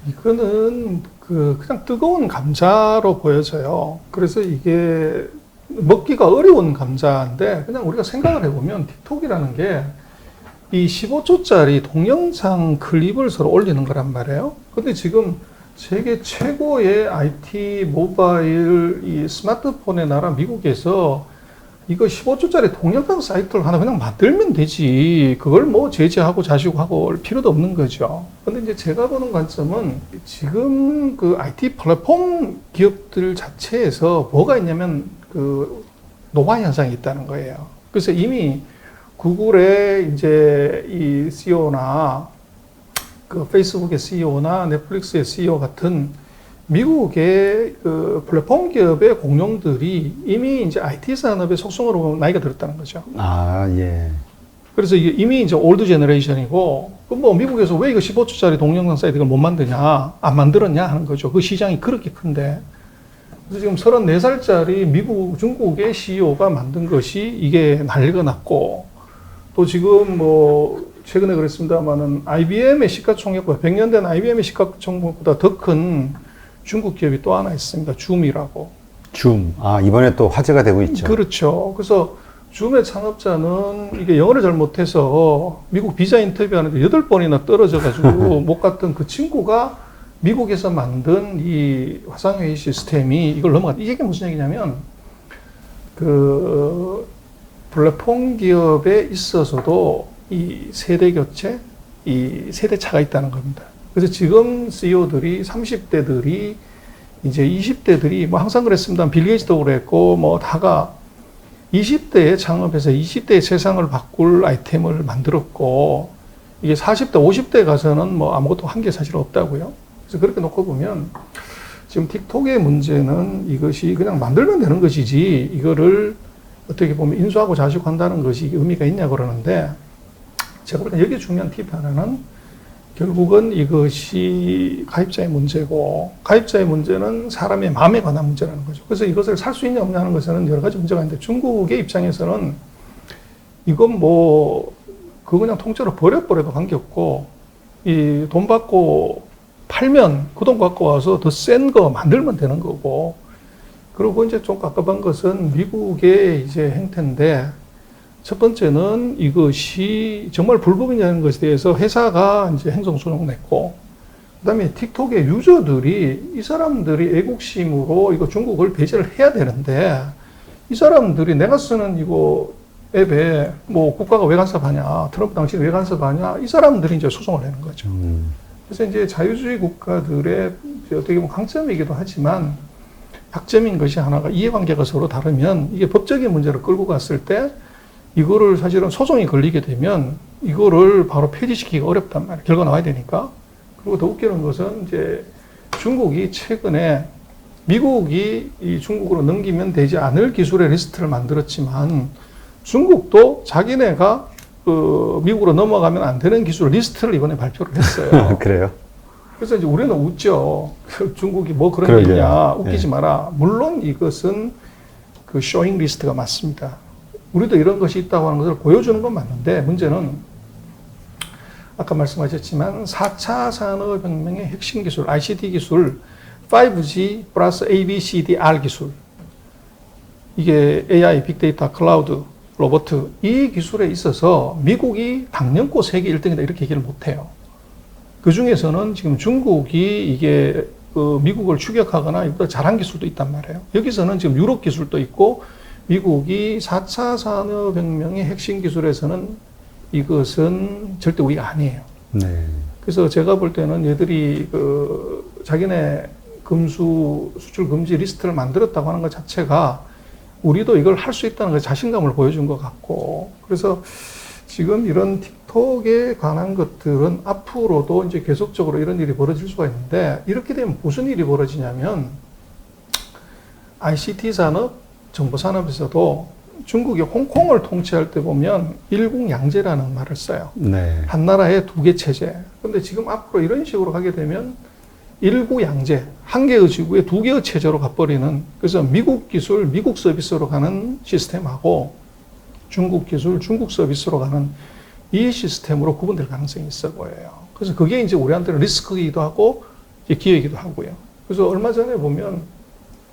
이거는 그냥 뜨거운 감자로 보여져요. 그래서 이게 먹기가 어려운 감자인데 그냥 우리가 생각을 해보면 틱톡이라는 게 이 15초짜리 동영상 클립을 서로 올리는 거란 말이에요. 근데 지금 세계 최고의 IT 모바일 이 스마트폰의 나라 미국에서 이거 15초짜리 동영상 사이트를 하나 그냥 만들면 되지. 그걸 뭐 제재하고 자시고하고 올 필요도 없는 거죠. 근데 이제 제가 보는 관점은 지금 그 IT 플랫폼 기업들 자체에서 뭐가 있냐면 그 노화 현상이 있다는 거예요. 그래서 이미 구글의 이제 이 CEO나 그 페이스북의 CEO나 넷플릭스의 CEO 같은 미국의 그 플랫폼 기업의 공룡들이 이미 이제 IT 산업의 속성으로 나이가 들었다는 거죠. 아, 예. 그래서 이게 이미 이제 올드 제너레이션이고, 그럼 뭐 미국에서 왜 이거 15초짜리 동영상 사이트를 못 만드냐, 안 만들었냐 하는 거죠. 그 시장이 그렇게 큰데. 그래서 지금 34살짜리 중국의 CEO가 만든 것이 이게 난리가 났고, 또 지금 뭐 최근에 그랬습니다만은 IBM의 시가총액보다 100년 된 IBM의 시가총액보다 더 큰 중국 기업이 또 하나 있습니다. 줌이라고. 줌. 아, 이번에 또 화제가 되고 있죠. 그렇죠. 그래서 줌의 창업자는 이게 영어를 잘 못해서 미국 비자 인터뷰하는데 8번이나 떨어져가지고 못 갔던 그 친구가 미국에서 만든 이 화상회의 시스템이 이걸 넘어갔다. 이게 무슨 얘기냐면 그 플랫폼 기업에 있어서도 이 세대 교체, 이 세대 차가 있다는 겁니다. 그래서 지금 CEO들이 30대들이 이제 20대들이 뭐 항상 그랬습니다. 빌 게이츠도 그랬고 뭐 다가 20대에 창업해서 20대의 세상을 바꿀 아이템을 만들었고 이게 40대, 50대에 가서는 뭐 아무것도 한 게 사실 없다고요. 그래서 그렇게 놓고 보면 지금 틱톡의 문제는 이것이 그냥 만들면 되는 것이지 이거를 어떻게 보면 인수하고 자식한다는 것이 의미가 있냐 그러는데 제가 볼 때 여기 중요한 팁 하나는 결국은 이것이 가입자의 문제고 가입자의 문제는 사람의 마음에 관한 문제라는 거죠. 그래서 이것을 살 수 있냐 없냐 하는 것에는 여러 가지 문제가 있는데 중국의 입장에서는 이건 뭐 그거 그냥 통째로 버려도 관계없고 이 돈 받고 팔면 그 돈 갖고 와서 더 센 거 만들면 되는 거고 그리고 이제 좀 깝깝한 것은 미국의 이제 행태인데 첫 번째는 이것이 정말 불법이냐는 것에 대해서 회사가 이제 행정소송 냈고, 그 다음에 틱톡의 유저들이 이 사람들이 애국심으로 이거 중국을 배제를 해야 되는데, 이 사람들이 내가 쓰는 이거 앱에 뭐 국가가 왜 간섭하냐, 트럼프 당신이 왜 간섭하냐, 이 사람들이 이제 소송을 내는 거죠. 그래서 이제 자유주의 국가들의 이제 어떻게 보면 강점이기도 하지만, 약점인 것이 하나가 이해관계가 서로 다르면 이게 법적인 문제를 끌고 갔을 때 이거를 사실은 소송이 걸리게 되면 이거를 바로 폐지시키기가 어렵단 말이에요. 결과 나와야 되니까. 그리고 더 웃기는 것은 이제 중국이 최근에 미국이 이 중국으로 넘기면 되지 않을 기술의 리스트를 만들었지만 중국도 자기네가 그 미국으로 넘어가면 안 되는 기술 리스트를 이번에 발표를 했어요. 그래요? 그래서 이제 우리는 웃죠. 중국이 뭐 그런 게 있냐. 웃기지 마라. 물론 이것은 그 쇼잉 리스트가 맞습니다. 우리도 이런 것이 있다고 하는 것을 보여주는 건 맞는데 문제는 아까 말씀하셨지만 4차 산업혁명의 핵심 기술, ICT 기술, 5G 플러스 ABCDR 기술 이게 AI, 빅데이터, 클라우드, 로봇 이 기술에 있어서 미국이 당연코 세계 1등이다 이렇게 얘기를 못해요. 그 중에서는 지금 중국이 이게 미국을 추격하거나 이보다 잘한 기술도 있단 말이에요. 여기서는 지금 유럽 기술도 있고 미국이 4차 산업혁명의 핵심 기술에서는 이것은 절대 우위가 아니에요. 네. 그래서 제가 볼 때는 얘들이 자기네 금수 수출 금지 리스트를 만들었다고 하는 것 자체가 우리도 이걸 할 수 있다는 그 자신감을 보여준 것 같고, 그래서 지금 이런 틱톡에 관한 것들은 앞으로도 이제 계속적으로 이런 일이 벌어질 수가 있는데, 이렇게 되면 무슨 일이 벌어지냐면 ICT 산업, 정보 산업에서도 중국이 홍콩을 통치할 때 보면 일국양제라는 말을 써요. 네. 한 나라의 두 개 체제. 근데 지금 앞으로 이런 식으로 가게 되면 일구양제, 한 개의 지구에 두 개의 체제로 가버리는, 그래서 미국 기술, 미국 서비스로 가는 시스템하고 중국 기술, 중국 서비스로 가는 이 시스템으로 구분될 가능성이 있어 보여요. 그래서 그게 이제 우리한테는 리스크이기도 하고 이제 기회이기도 하고요. 그래서 얼마 전에 보면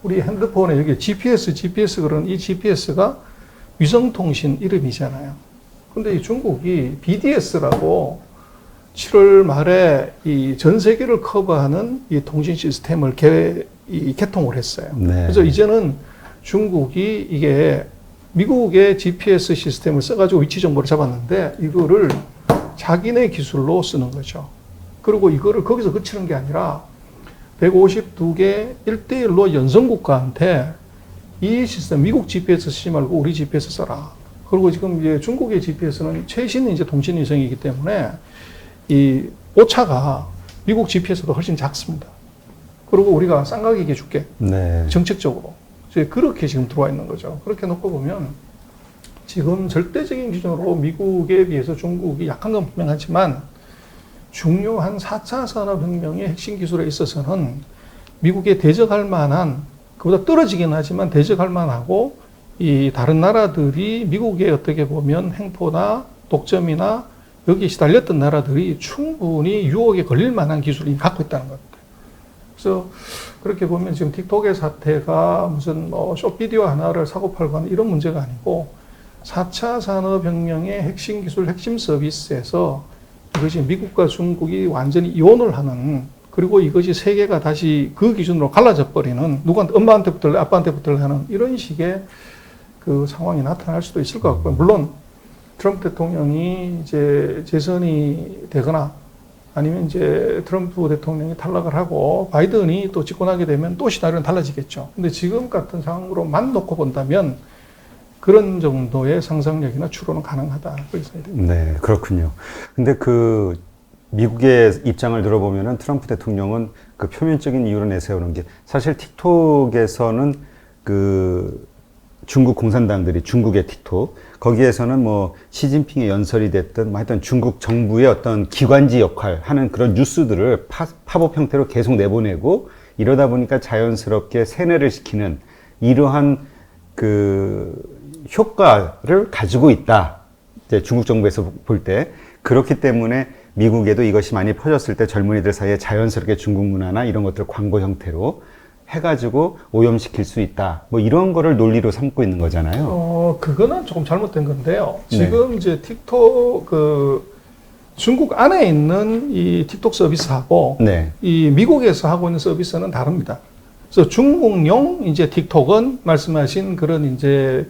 우리 핸드폰에 여기 GPS 그런 이 GPS가 위성통신 이름이잖아요. 근데 이 중국이 BDS라고 7월 말에 이 전 세계를 커버하는 이 통신 시스템을 개통을 했어요. 네. 그래서 이제는 중국이 이게 미국의 GPS 시스템을 써가지고 위치 정보를 잡았는데 이거를 자기네 기술로 쓰는 거죠. 그리고 이거를 거기서 그치는 게 아니라 152개 1대1로 연성국가한테 이 시스템, 미국 GPS 쓰지 말고 우리 GPS 써라. 그리고 지금 이제 중국의 GPS는 최신 이제 통신 위성이기 때문에 이 오차가 미국 GPS보다 훨씬 작습니다. 그리고 우리가 싼 가격에 줄게. 네. 정책적으로. 그렇게 지금 들어와 있는 거죠. 그렇게 놓고 보면 지금 절대적인 기준으로 미국에 비해서 중국이 약한 건 분명하지만 중요한 4차 산업혁명의 핵심 기술에 있어서는 미국에 대적할 만한, 그보다 떨어지긴 하지만 대적할 만하고 이 다른 나라들이 미국의 어떻게 보면 행포나 독점이나 여기에 시달렸던 나라들이 충분히 유혹에 걸릴 만한 기술을 갖고 있다는 겁니다. 그래서 그렇게 보면 지금 틱톡의 사태가 무슨 숏비디오 하나를 사고 팔고 하는 이런 문제가 아니고 4차 산업혁명의 핵심 기술, 핵심 서비스에서 이것이 미국과 중국이 완전히 이혼을 하는, 그리고 이것이 세계가 다시 그 기준으로 갈라져 버리는, 누구한테, 엄마한테 붙을래, 아빠한테 붙을래 하는 이런 식의 그 상황이 나타날 수도 있을 것 같고요. 물론 트럼프 대통령이 이제 재선이 되거나 아니면 이제 트럼프 대통령이 탈락을 하고 바이든이 또 집권하게 되면 또 시나리오는 달라지겠죠. 근데 지금 같은 상황으로만 놓고 본다면 그런 정도의 상상력이나 추론은 가능하다. 네, 그렇군요. 근데 그 미국의 입장을 들어보면은 트럼프 대통령은 그 표면적인 이유로 내세우는 게 사실 틱톡에서는 그 중국 공산당들이 중국의 틱톡 거기에서는 뭐 시진핑의 연설이 됐든 뭐 하여튼 중국 정부의 어떤 기관지 역할 하는 그런 뉴스들을 팝업 형태로 계속 내보내고 이러다 보니까 자연스럽게 세뇌를 시키는 이러한 그 효과를 가지고 있다. 이제 중국 정부에서 볼 때 그렇기 때문에 미국에도 이것이 많이 퍼졌을 때 젊은이들 사이에 자연스럽게 중국 문화나 이런 것들 광고 형태로 해가지고 오염시킬 수 있다. 뭐 이런 거를 논리로 삼고 있는 거잖아요. 그거는 조금 잘못된 건데요. 지금 네. 이제 틱톡 중국 안에 있는 이 틱톡 서비스하고 네. 이 미국에서 하고 있는 서비스는 다릅니다. 그래서 중국용 이제 틱톡은 말씀하신 그런 이제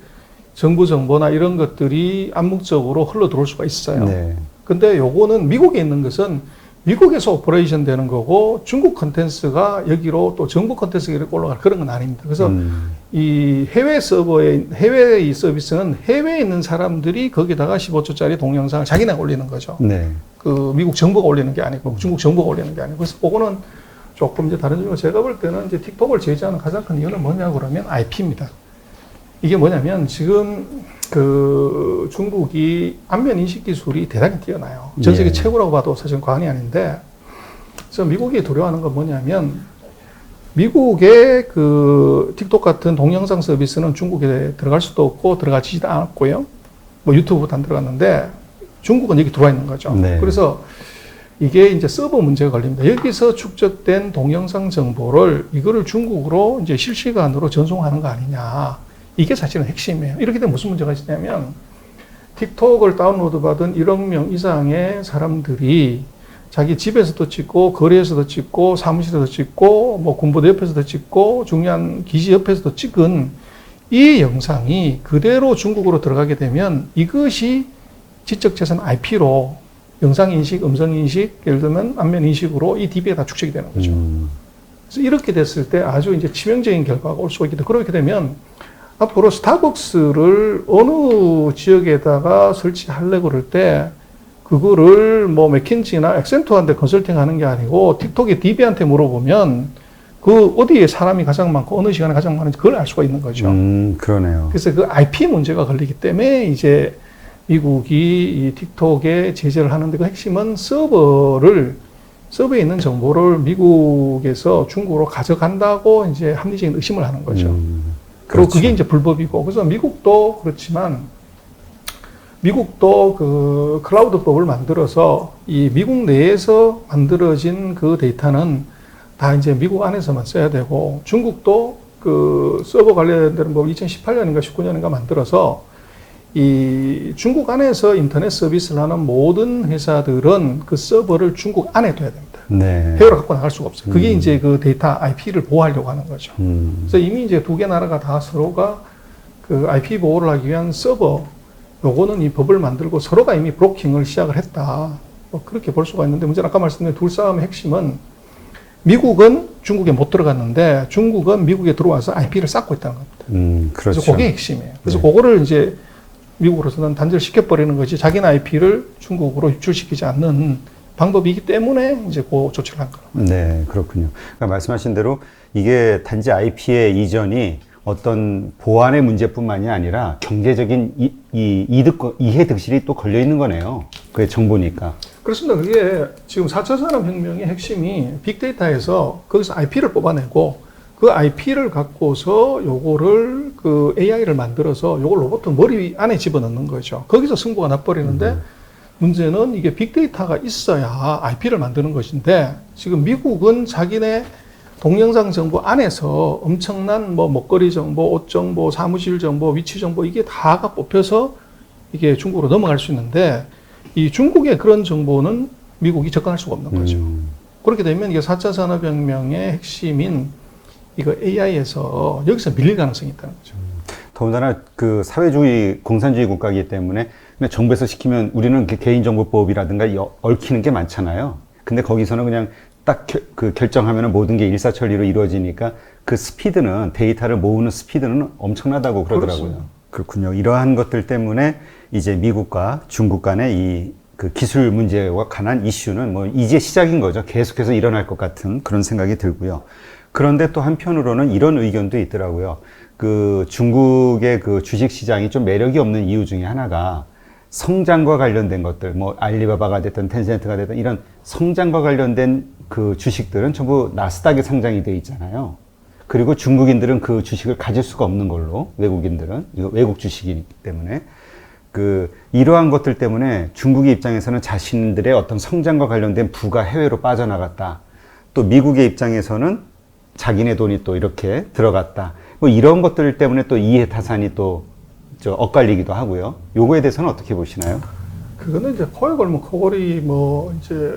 정부 정보나 이런 것들이 암묵적으로 흘러 들어올 수가 있어요. 네. 근데 요거는 미국에 있는 것은 미국에서 오퍼레이션 되는 거고 중국 컨텐츠가 여기로 또 정부 컨텐츠가 이렇게 올라갈 그런 건 아닙니다. 그래서 이 해외 서버에, 해외 이 서비스는 해외에 있는 사람들이 거기다가 15초짜리 동영상을 자기네가 올리는 거죠. 네. 그 미국 정부가 올리는 게 아니고 중국 정부가 올리는 게 아니고. 그래서 그거는 조금 이제 다른 점이고 제가 볼 때는 이제 틱톡을 제재하는 가장 큰 이유는 뭐냐 그러면 IP입니다. 이게 뭐냐면 지금 그 중국이 안면 인식 기술이 대단히 뛰어나요. 전 세계 최고라고 봐도 사실 과언이 아닌데, 그래서 미국이 두려워하는 건 뭐냐면 미국의 그 틱톡 같은 동영상 서비스는 중국에 들어갈 수도 없고 들어가지도 않았고요. 뭐 유튜브도 안 들어갔는데 중국은 여기 들어와 있는 거죠. 네. 그래서 이게 이제 서버 문제가 걸립니다. 여기서 축적된 동영상 정보를 이거를 중국으로 이제 실시간으로 전송하는 거 아니냐. 이게 사실은 핵심이에요. 이렇게 되면 무슨 문제가 있냐면 틱톡을 다운로드 받은 1억 명 이상의 사람들이 자기 집에서도 찍고, 거리에서도 찍고, 사무실에서도 찍고, 뭐 군부대 옆에서도 찍고, 중요한 기지 옆에서도 찍은 이 영상이 그대로 중국으로 들어가게 되면 이것이 지적재산 IP로 영상인식, 음성인식, 예를 들면 안면인식으로 이 DB에 다 축적이 되는 거죠. 그래서 이렇게 됐을 때 아주 이제 치명적인 결과가 올 수가 있기 때문에 그렇게 되면 앞으로 스타벅스를 어느 지역에다가 설치하려고 그럴 때 그거를 뭐 맥킨지나 액센투어한테 컨설팅 하는 게 아니고 틱톡의 DB한테 물어보면 그 어디에 사람이 가장 많고 어느 시간에 가장 많은지 그걸 알 수가 있는 거죠. 그러네요. 그래서 그 IP 문제가 걸리기 때문에 이제 미국이 이 틱톡에 제재를 하는데 그 핵심은 서버에 있는 정보를 미국에서 중국으로 가져간다고 이제 합리적인 의심을 하는 거죠. 그리고 그렇죠. 그게 이제 불법이고 그래서 미국도 그렇지만 미국도 그 클라우드법을 만들어서 이 미국 내에서 만들어진 그 데이터는 다 이제 미국 안에서만 써야 되고 중국도 그 서버 관련된 법 2018년인가 19년인가 만들어서 이 중국 안에서 인터넷 서비스를 하는 모든 회사들은 그 서버를 중국 안에 둬야 됩니다. 네. 해외로 갖고 나갈 수가 없어요. 그게 이제 그 데이터 IP를 보호하려고 하는 거죠. 그래서 이미 이제 두 개 나라가 다 서로가 그 IP 보호를 하기 위한 서버, 요거는 이 법을 만들고 서로가 이미 브로킹을 시작을 했다. 뭐 그렇게 볼 수가 있는데 문제는 아까 말씀드린 둘 싸움의 핵심은 미국은 중국에 못 들어갔는데 중국은 미국에 들어와서 IP를 쌓고 있다는 겁니다. 그렇죠. 그래서 그게 핵심이에요. 그래서 그거를 이제 미국으로서는 단절시켜버리는 것이 자기네 IP를 중국으로 유출시키지 않는 방법이기 때문에 이제 그 조치를 한 거예요. 네, 그렇군요. 그러니까 말씀하신 대로 이게 단지 IP의 이전이 어떤 보안의 문제뿐만이 아니라 경제적인 이해 득실이 또 걸려 있는 거네요. 그게 정보니까. 그렇습니다. 그게 지금 4차 산업혁명의 핵심이 빅데이터에서 거기서 IP를 뽑아내고 그 IP를 갖고서 요거를 그 AI를 만들어서 요걸 로봇 머리 안에 집어넣는 거죠. 거기서 승부가 나버리는데 문제는 이게 빅데이터가 있어야 IP를 만드는 것인데 지금 미국은 자기네 동영상 정보 안에서 엄청난 뭐 먹거리 정보, 옷 정보, 사무실 정보, 위치 정보 이게 다가 뽑혀서 이게 중국으로 넘어갈 수 있는데 이 중국의 그런 정보는 미국이 접근할 수가 없는 거죠. 그렇게 되면 이게 4차 산업혁명의 핵심인 이거 AI에서 여기서 밀릴 가능성이 있다는 거죠. 더군다나 그 사회주의, 공산주의 국가이기 때문에 그냥 정부에서 시키면 우리는 개인정보법이라든가 얽히는 게 많잖아요. 근데 거기서는 그냥 딱 그 결정하면 모든 게 일사천리로 이루어지니까 그 스피드는 데이터를 모으는 스피드는 엄청나다고 그러더라고요. 그렇습니다. 그렇군요. 이러한 것들 때문에 이제 미국과 중국 간의 이 그 기술 문제와 관한 이슈는 뭐 이제 시작인 거죠. 계속해서 일어날 것 같은 그런 생각이 들고요. 그런데 또 한편으로는 이런 의견도 있더라고요. 그 중국의 그 주식 시장이 좀 매력이 없는 이유 중에 하나가 성장과 관련된 것들, 뭐 알리바바가 됐든 텐센트가 됐든 이런 성장과 관련된 그 주식들은 전부 나스닥에 상장이 돼 있잖아요. 그리고 중국인들은 그 주식을 가질 수가 없는 걸로, 외국인들은 이거 외국 주식이기 때문에 이러한 것들 때문에 중국의 입장에서는 자신들의 어떤 성장과 관련된 부가 해외로 빠져나갔다. 또 미국의 입장에서는 자기네 돈이 또 이렇게 들어갔다. 뭐 이런 것들 때문에 또 이해타산이 또 엇갈리기도 하고요. 요거에 대해서는 어떻게 보시나요? 그거는 이제 코에 걸면 코걸이 뭐 이제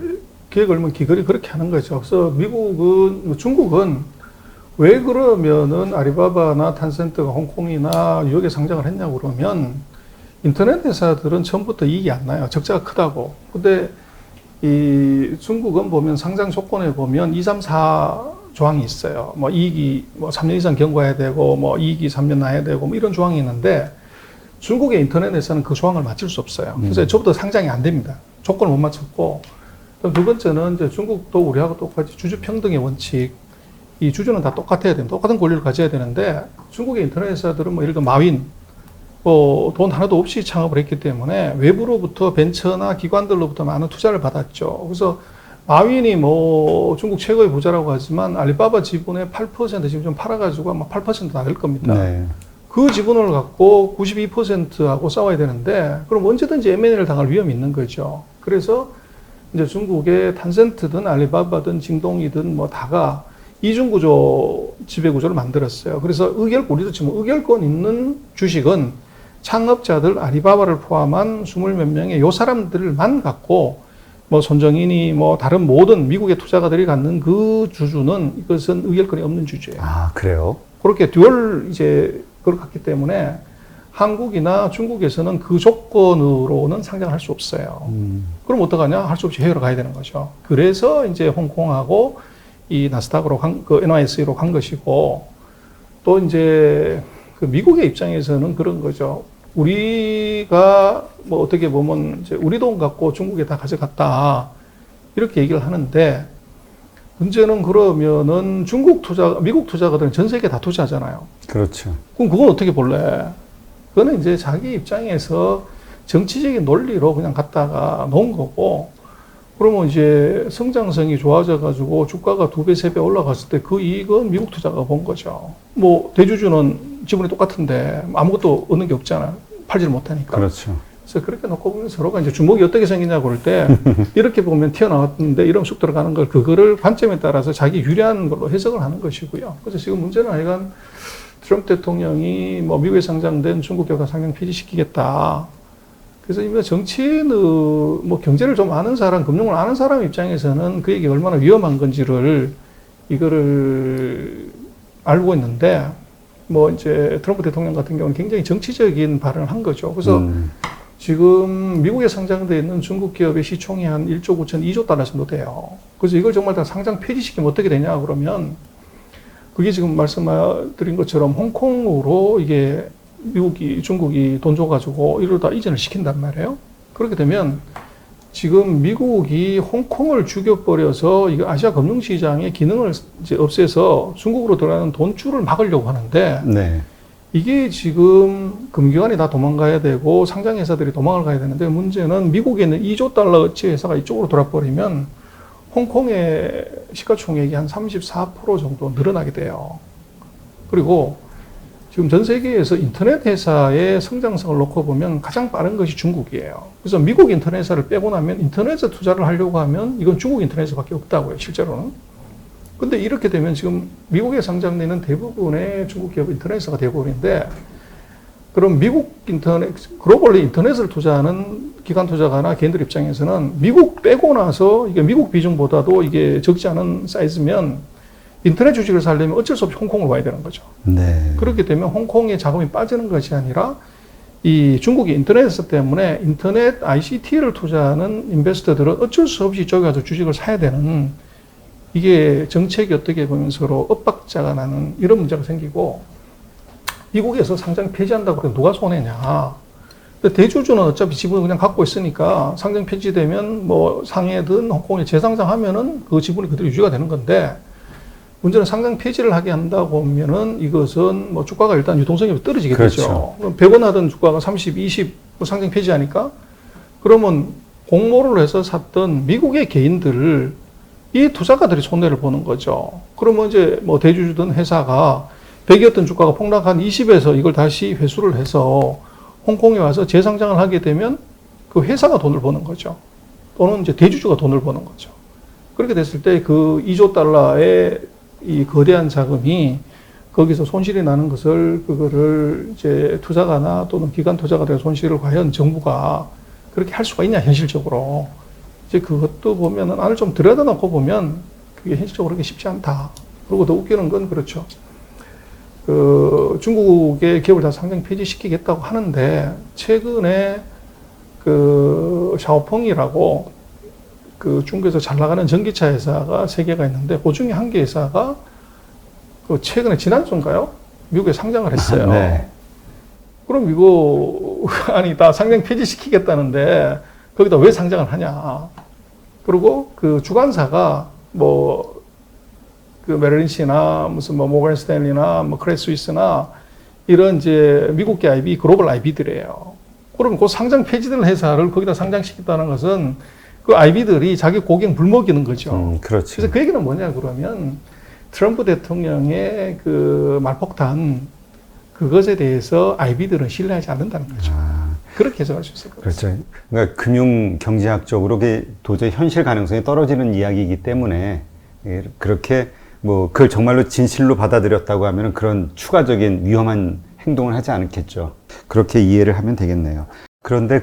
귀에 걸면 귀걸이 그렇게 하는 거죠. 그래서 중국은 왜 그러면은 아리바바나 탄센트가 홍콩이나 뉴욕에 상장을 했냐고 그러면 인터넷 회사들은 처음부터 이익이 안 나요. 적자가 크다고. 근데 이 중국은 보면 상장 조건에 보면 2, 3, 4 조항이 있어요. 뭐 이익이 뭐 3년 이상 경과해야 되고 뭐 이익이 3년 나야 되고 뭐 이런 조항이 있는데 중국의 인터넷 회사는 그 조항을 맞출 수 없어요. 그래서 저부터 상장이 안 됩니다. 조건을 못 맞췄고 두 번째는 이제 중국도 우리하고 똑같이 주주 평등의 원칙, 이 주주는 다 똑같아야 됩니다. 똑같은 권리를 가져야 되는데 중국의 인터넷 회사들은 뭐 예를 들어 마윈 돈 하나도 없이 창업을 했기 때문에 외부로부터 벤처나 기관들로부터 많은 투자를 받았죠. 그래서 마윈이 뭐 중국 최고의 부자라고 하지만 알리바바 지분의 8% 지금 좀 팔아가지고 아마 8% 다 될 겁니다. 네. 그 지분을 갖고 92%하고 싸워야 되는데 그럼 언제든지 M&A를 당할 위험이 있는 거죠. 그래서 이제 중국의 탄센트든 알리바바든 징동이든 뭐 다가 이중구조 지배구조를 만들었어요. 그래서 우리도 지금 의결권 있는 주식은 창업자들 아리바바를 포함한 20몇 명의 요 사람들만 갖고 뭐 손정인이 뭐 다른 모든 미국의 투자가들이 갖는 그 주주는 이것은 의결권이 없는 주주예요. 아, 그래요? 그렇게 듀얼 이제 그걸 갖기 때문에 한국이나 중국에서는 그 조건으로는 상장할 수 없어요. 그럼 어떡하냐? 할 수 없이 해외로 가야 되는 거죠. 그래서 이제 홍콩하고 이 나스닥으로 그 NYSE로 간 것이고, 또 이제 그 미국의 입장에서는 그런 거죠. 우리가 뭐 어떻게 보면 이제 우리 돈 갖고 중국에 다 가져갔다 이렇게 얘기를 하는데, 문제는 그러면은 미국 투자가들은 전 세계 다 투자하잖아요. 그렇죠. 그럼 그건 어떻게 볼래? 그거는 이제 자기 입장에서 정치적인 논리로 그냥 갖다가 놓은 거고, 그러면 이제 성장성이 좋아져가지고 주가가 2배, 3배 올라갔을 때 그 이익은 미국 투자가 본 거죠. 뭐 대주주는 지분이 똑같은데 아무것도 얻는 게 없잖아요. 팔지를 못하니까. 그렇죠. 그래서 그렇게 놓고 보면 서로가 이제 주먹이 어떻게 생기냐고 그럴 때 이렇게 보면 튀어나왔는데 이런 쑥 들어가는 걸, 그거를 관점에 따라서 자기 유리한 걸로 해석을 하는 것이고요. 그래서 지금 문제는 하여간 트럼프 대통령이 뭐 미국에 상장된 중국 기업을 상장 폐지시키겠다. 그래서 이미 정치인의 뭐 경제를 좀 아는 사람, 금융을 아는 사람 입장에서는 그게 얼마나 위험한 건지를 이거를 알고 있는데, 뭐 이제 트럼프 대통령 같은 경우는 굉장히 정치적인 발언을 한 거죠. 그래서 지금 미국에 상장되어 있는 중국 기업의 시총이 한 1조 9천, 2조 달러 정도 돼요. 그래서 이걸 정말 다 상장 폐지시키면 어떻게 되냐 그러면, 그게 지금 말씀드린 것처럼 홍콩으로 이게 중국이 돈 줘가지고 이러다 이전을 시킨단 말이에요. 그렇게 되면 지금 미국이 홍콩을 죽여버려서 이거 아시아 금융시장의 기능을 이제 없애서 중국으로 들어가는 돈줄을 막으려고 하는데, 네. 이게 지금 금기관이 다 도망가야 되고 상장회사들이 도망을 가야 되는데, 문제는 미국에 있는 2조 달러어치 회사가 이쪽으로 돌아버리면 홍콩의 시가총액이 한 34% 정도 늘어나게 돼요. 그리고 지금 전 세계에서 인터넷 회사의 성장성을 놓고 보면 가장 빠른 것이 중국이에요. 그래서 미국 인터넷 회사를 빼고 나면 인터넷에 투자를 하려고 하면 이건 중국 인터넷 회사밖에 없다고요, 실제로는. 근데 이렇게 되면 지금 미국에 상장되는 대부분의 중국 기업 인터넷 회사가 되어버리는데, 그럼 미국 인터넷, 글로벌리 인터넷을 투자하는 기관 투자가나 개인들 입장에서는 미국 빼고 나서 이게 미국 비중보다도 이게 적지 않은 사이즈면 인터넷 주식을 살려면 어쩔 수 없이 홍콩을 와야 되는 거죠. 네. 그렇게 되면 홍콩의 자금이 빠지는 것이 아니라 이 중국의 인터넷 회사 때문에 인터넷 ICT를 투자하는 인베스터들은 어쩔 수 없이 이쪽에 가서 주식을 사야 되는, 이게 정책이 어떻게 보면 서로 엇박자가 나는 이런 문제가 생기고, 미국에서 상장 폐지한다고 그러면 누가 손해냐. 근데 대주주는 어차피 지분을 그냥 갖고 있으니까 상장 폐지되면 뭐 상해든 홍콩에 재상장하면은 그 지분이 그대로 유지가 되는 건데, 문제는 상장 폐지를 하게 한다고 하면은 이것은 뭐 주가가 일단 유동성이 떨어지게 되죠. 그렇죠. 100원 하던 주가가 30, 20 상장 폐지하니까, 그러면 공모를 해서 샀던 미국의 개인들을 이 투자가들이 손해를 보는 거죠. 그러면 이제 뭐 대주주든 회사가 100이었던 주가가 폭락한 20에서 이걸 다시 회수를 해서 홍콩에 와서 재상장을 하게 되면 그 회사가 돈을 버는 거죠. 또는 이제 대주주가 돈을 버는 거죠. 그렇게 됐을 때 그 2조 달러의 이 거대한 자금이 거기서 손실이 나는 것을, 그거를 이제 투자가나 또는 기관 투자가들의 손실을 과연 정부가 그렇게 할 수가 있냐, 현실적으로. 이제 그것도 보면은 안을 좀 들여다놓고 보면 그게 현실적으로 그렇게 쉽지 않다. 그리고 더 웃기는 건 그렇죠. 그 중국의 기업을 다 상장 폐지시키겠다고 하는데, 최근에 그 샤오펑이라고 그 중국에서 잘 나가는 전기차 회사가 3개가 있는데, 그 중에 한 개 회사가 그 최근에 지난주인가요? 미국에 상장을 했어요. 네. 그럼 이거 아니 다 상장 폐지시키겠다는데 거기다 왜 상장을 하냐? 그리고 그 주관사가 뭐 그 메릴린치나 무슨 뭐 모건 스탠리나 뭐 크레딧 스위스나 이런 이제 미국계 IB, 글로벌 IB들이에요. 그러면 그 상장 폐지된 회사를 거기다 상장시켰다는 것은 그 IB들이 자기 고객 물먹이는 거죠. 그렇죠. 그래서 그 얘기는 뭐냐 그러면, 트럼프 대통령의 그 말폭탄, 그것에 대해서 IB들은 신뢰하지 않는다는 거죠. 그렇게 해석할 수 있을 것 같습니다. 그렇죠. 그러니까 금융 경제학적으로 그게 도저히 현실 가능성이 떨어지는 이야기이기 때문에 그렇게 뭐 그걸 정말로 진실로 받아들였다고 하면 그런 추가적인 위험한 행동을 하지 않겠죠. 그렇게 이해를 하면 되겠네요. 그런데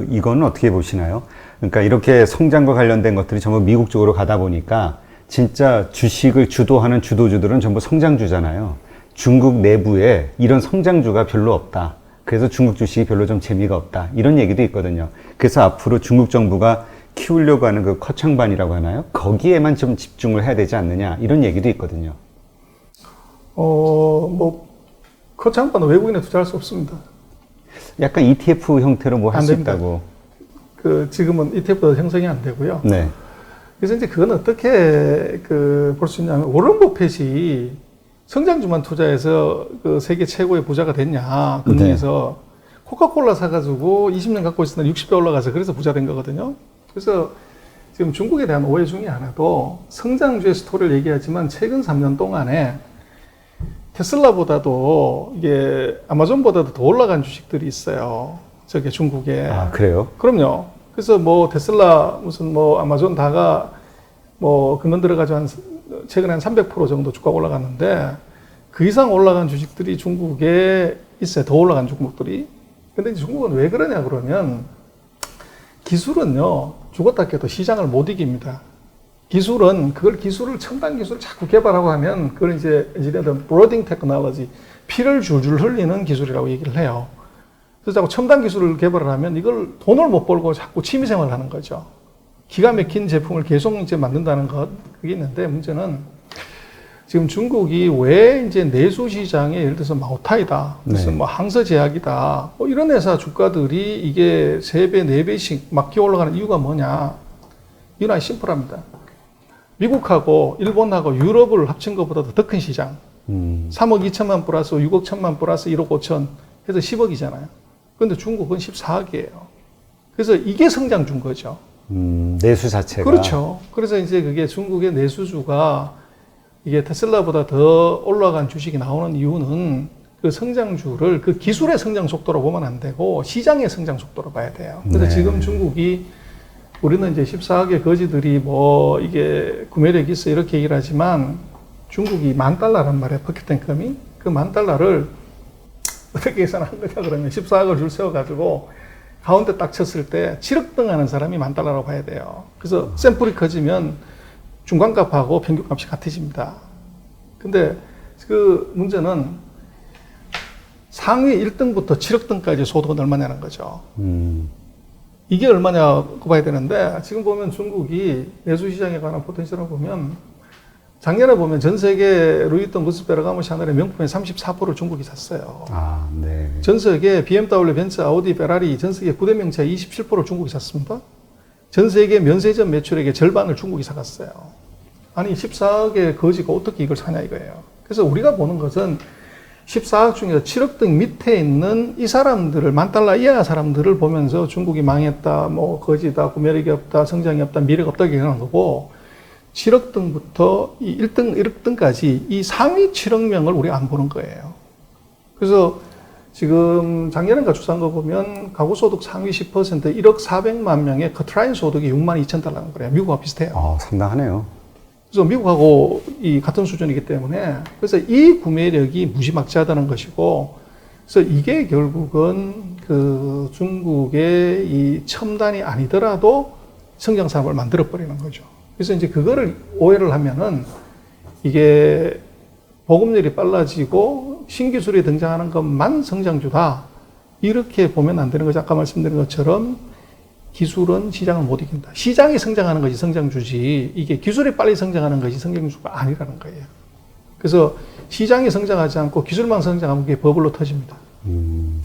이거는 어떻게 보시나요? 그러니까 이렇게 성장과 관련된 것들이 전부 미국 쪽으로 가다 보니까 진짜 주식을 주도하는 주도주들은 전부 성장주잖아요. 중국 내부에 이런 성장주가 별로 없다. 그래서 중국 주식이 별로 좀 재미가 없다. 이런 얘기도 있거든요. 그래서 앞으로 중국 정부가 키우려고 하는 그 커창반이라고 하나요? 거기에만 좀 집중을 해야 되지 않느냐. 이런 얘기도 있거든요. 거창반은 외국인에 투자할 수 없습니다. 약간 ETF 형태로 뭐 할 안 수 됩니다. 있다고. 지금은 ETF도 형성이 안 되고요. 네. 그래서 이제 그건 어떻게 볼 수 있냐면, 워런 버핏이 성장주만 투자해서 그 세계 최고의 부자가 됐냐, 금융에서. 코카콜라 사가지고 20년 갖고 있었는데 60배 올라가서 그래서 부자 된 거거든요. 그래서 지금 중국에 대한 오해 중에 하나도 성장주의 스토리를 얘기하지만 최근 3년 동안에 테슬라보다도 이게 아마존보다도 더 올라간 주식들이 있어요. 저게 중국에. 아, 그래요? 그럼요. 그래서 뭐 테슬라 무슨 뭐 아마존 다가 뭐 근원 들어가지고 최근에 한 300% 정도 주가가 올라갔는데 그 이상 올라간 주식들이 중국에 있어요. 더 올라간 종목들이. 근데 이제 중국은 왜 그러냐 그러면 기술은요, 죽었다 깨도 시장을 못 이깁니다. 기술을 첨단 기술을 자꾸 개발하고 하면 그걸 이제 엔지니어들은 브로딩 테크놀로지, 피를 줄줄 흘리는 기술이라고 얘기를 해요. 그래서 자꾸 첨단 기술을 개발을 하면 이걸 돈을 못 벌고 자꾸 취미생활을 하는 거죠. 기가 막힌 제품을 계속 이제 만든다는 것, 그게 있는데 문제는 지금 중국이 왜 이제 내수 시장에 예를 들어서 마오타이다, 무슨 뭐 항서제약이다, 뭐 이런 회사 주가들이 이게 3배, 4배씩 막 기어 올라가는 이유가 뭐냐? 이건 아주 심플합니다. 미국하고 일본하고 유럽을 합친 것보다도 더 큰 시장. 3억 2천만 플러스 6억 1천만 플러스 1억 5천 해서 10억이잖아요. 그런데 중국은 14억이에요. 그래서 이게 성장 준 거죠. 내수 자체가. 그렇죠. 그래서 이제 그게 중국의 내수주가 이게 테슬라보다 더 올라간 주식이 나오는 이유는 그 성장주를 그 기술의 성장 속도로 보면 안 되고 시장의 성장 속도로 봐야 돼요. 그래서 지금 중국이 우리는 이제 14억의 거지들이 뭐 이게 구매력이 있어 이렇게 얘기를 하지만 중국이 $10,000란 말이에요. 포켓탱컴이. 그 $10,000를 어떻게 계산한 거냐 그러면 14억을 줄 세워가지고 가운데 딱 쳤을 때 7억 등 하는 사람이 $10,000라고 봐야 돼요. 그래서 샘플이 커지면 중간값하고 평균값이 같아집니다. 근데 그 문제는 상위 1등부터 7억 등까지 소득은 얼마냐는 거죠. 이게 얼마냐고 봐야 되는데 지금 보면 중국이 내수시장에 관한 포텐셜을 보면 작년에 보면 전 세계 루이비통, 구스, 베르가모, 샤넬의 명품의 34%를 중국이 샀어요. 아, 네. 전 세계 BMW, 벤츠, 아우디, 페라리 전 세계 9대 명차의 27%를 중국이 샀습니다. 전 세계 면세점 매출액의 절반을 중국이 사갔어요. 아니 14억의 거지가 어떻게 이걸 사냐 이거예요. 그래서 우리가 보는 것은 14억 중에서 7억 등 밑에 있는 이 사람들을 $10,000 이하 사람들을 보면서 중국이 망했다, 뭐 거지다, 구매력이 없다, 성장이 없다, 미래가 없다 얘기하는 거고 7억 등부터 이 1등, 1억 등까지 이 상위 7억 명을 우리가 안 보는 거예요. 그래서 지금 작년인가 추산한 거 보면 가구 소득 상위 10% 1억 400만 명의 커트라인 소득이 $62,000라는 거예요. 미국과 비슷해요. 상당하네요. 그래서 미국하고 이 같은 수준이기 때문에 그래서 이 구매력이 무지막지하다는 것이고 그래서 이게 결국은 그 중국의 이 첨단이 아니더라도 성장 산업을 만들어 버리는 거죠. 그래서 이제 그거를 오해를 하면은 이게 보급률이 빨라지고 신기술이 등장하는 것만 성장주다. 이렇게 보면 안 되는 거죠. 아까 말씀드린 것처럼 기술은 시장을 못 이긴다. 시장이 성장하는 것이 성장주지 이게 기술이 빨리 성장하는 것이 성장주가 아니라는 거예요. 그래서 시장이 성장하지 않고 기술만 성장하면 그게 버블로 터집니다.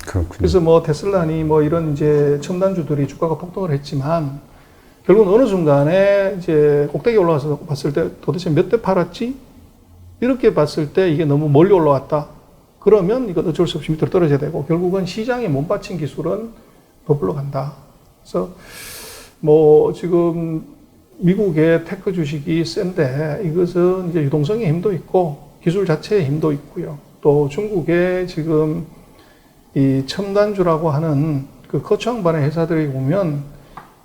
그렇군요. 그래서 뭐 테슬라니 뭐 이런 이제 첨단주들이 주가가 폭등을 했지만 결국은 어느 순간에 이제 꼭대기에 올라가서 봤을 때 도대체 몇 대 팔았지? 이렇게 봤을 때 이게 너무 멀리 올라왔다. 그러면 이건 어쩔 수 없이 밑으로 떨어져야 되고 결국은 시장에 못 받친 기술은 버블로 간다. 그래서 뭐 지금 미국의 테크 주식이 센데 이것은 이제 유동성의 힘도 있고 기술 자체의 힘도 있고요. 또 중국의 지금 이 첨단주라고 하는 그 거창반의 회사들이 보면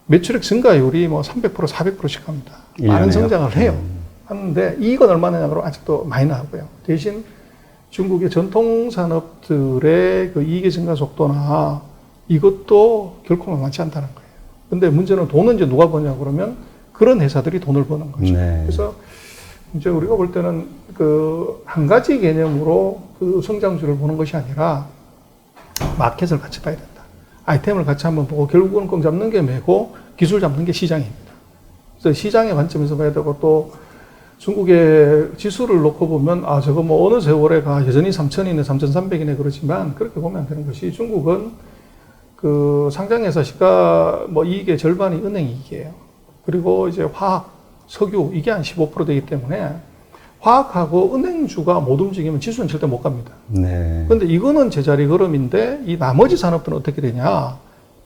매출액 증가율이 뭐 300%, 400%씩 합니다. 많은 성장을 해요. 하는데 이익은 얼마나 그러면 아직도 많이 나고요. 대신 중국의 전통 산업들의 그 이익의 증가 속도나 이것도 결코 만만치 않다는 거예요. 근데 문제는 돈은 이제 누가 버냐 그러면 그런 회사들이 돈을 버는 거죠. 네. 그래서 이제 우리가 볼 때는 그 한 가지 개념으로 그 성장주를 보는 것이 아니라 마켓을 같이 봐야 된다. 아이템을 같이 한번 보고 결국은 công 잡는 게 매고 기술 잡는 게 시장입니다. 그래서 시장의 관점에서 봐야 되고 또 중국의 지수를 놓고 보면 아 저거 뭐 어느 세월에가 여전히 3,000이네 3,300이네 그러지만 그렇게 보면 안 되는 것이 중국은 그 상장회사 시가 뭐 이익의 절반이 은행 이익이에요. 그리고 이제 화학, 석유 이게 한 15% 되기 때문에 화학하고 은행주가 못 움직이면 지수는 절대 못 갑니다. 네. 근데 이거는 제자리 걸음인데 이 나머지 산업들은 어떻게 되냐?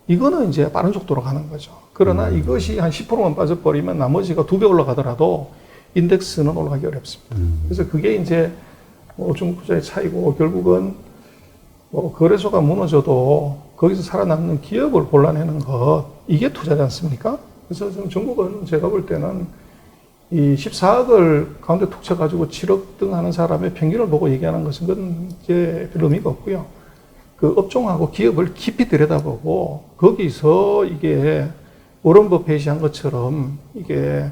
이거는 이제 빠른 속도로 가는 거죠. 그러나 이것이 한 10%만 빠져버리면 나머지가 2배 올라가더라도 인덱스는 올라가기 어렵습니다. 그래서 그게 이제 뭐 중국 투자의 차이고 결국은 뭐 거래소가 무너져도 거기서 살아남는 기업을 골라내는 것 이게 투자지 않습니까? 그래서 지금 중국은 제가 볼 때는 이 14억을 가운데 툭 쳐가지고 7억 등 하는 사람의 평균을 보고 얘기하는 것은 그건 이제 별 의미가 없고요. 그 업종하고 기업을 깊이 들여다보고 거기서 이게 워런 버핏이 한 것처럼 이게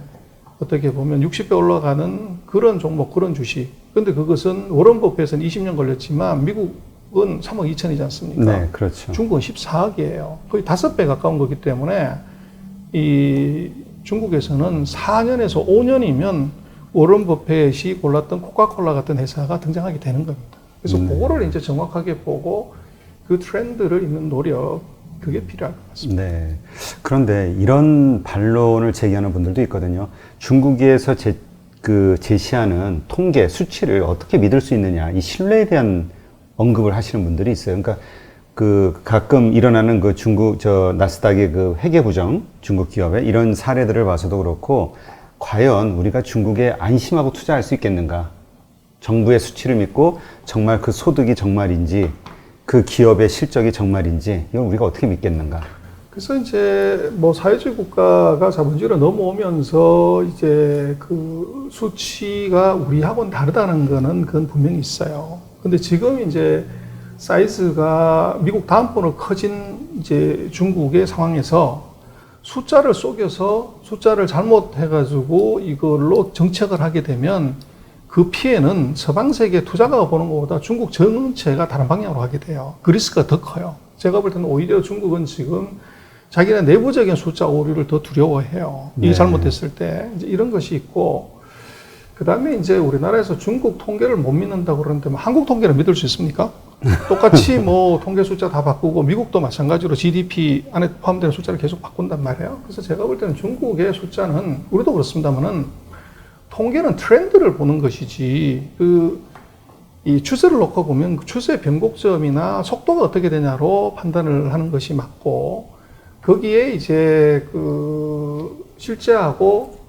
어떻게 보면 60배 올라가는 그런 종목, 그런 주식. 근데 그것은 워런 버핏은 20년 걸렸지만 미국은 3억 2천이지 않습니까? 네, 그렇죠. 중국은 14억이에요. 거의 5배 가까운 거기 때문에 이 중국에서는 4년에서 5년이면 워런 버핏이 골랐던 코카콜라 같은 회사가 등장하게 되는 겁니다. 그래서 그거를 이제 정확하게 보고 그 트렌드를 읽는 노력 그게 필요할 것 같습니다. 네. 그런데 이런 반론을 제기하는 분들도 있거든요. 중국에서 제시하는 통계, 수치를 어떻게 믿을 수 있느냐, 이 신뢰에 대한 언급을 하시는 분들이 있어요. 그러니까 그 가끔 일어나는 그 중국 나스닥의 그 회계 부정 중국 기업의 이런 사례들을 봐서도 그렇고 과연 우리가 중국에 안심하고 투자할 수 있겠는가? 정부의 수치를 믿고 정말 그 소득이 정말인지 그 기업의 실적이 정말인지 이걸 우리가 어떻게 믿겠는가? 그래서 이제 뭐 사회주의 국가가 자본주의로 넘어오면서 이제 그 수치가 우리하고는 다르다는 거는 그건 분명히 있어요. 근데 지금 이제 사이즈가 미국 다음번으로 커진 이제 중국의 상황에서 숫자를 속여서 숫자를 잘못해가지고 이걸로 정책을 하게 되면 그 피해는 서방 세계 투자가가 보는 것보다 중국 전체가 다른 방향으로 가게 돼요. 그 리스크가 더 커요. 제가 볼 때는 오히려 중국은 지금 자기네 내부적인 숫자 오류를 더 두려워해요. 이게 네. 잘못됐을 때 이제 이런 것이 있고 그 다음에 이제 우리나라에서 중국 통계를 못 믿는다고 그러는데 뭐 한국 통계를 믿을 수 있습니까? 똑같이 뭐 통계 숫자 다 바꾸고 미국도 마찬가지로 GDP 안에 포함되는 숫자를 계속 바꾼단 말이에요. 그래서 제가 볼 때는 중국의 숫자는 우리도 그렇습니다만은 통계는 트렌드를 보는 것이지 이 추세를 놓고 보면 그 추세 변곡점이나 속도가 어떻게 되냐로 판단을 하는 것이 맞고 거기에 이제 그 실제하고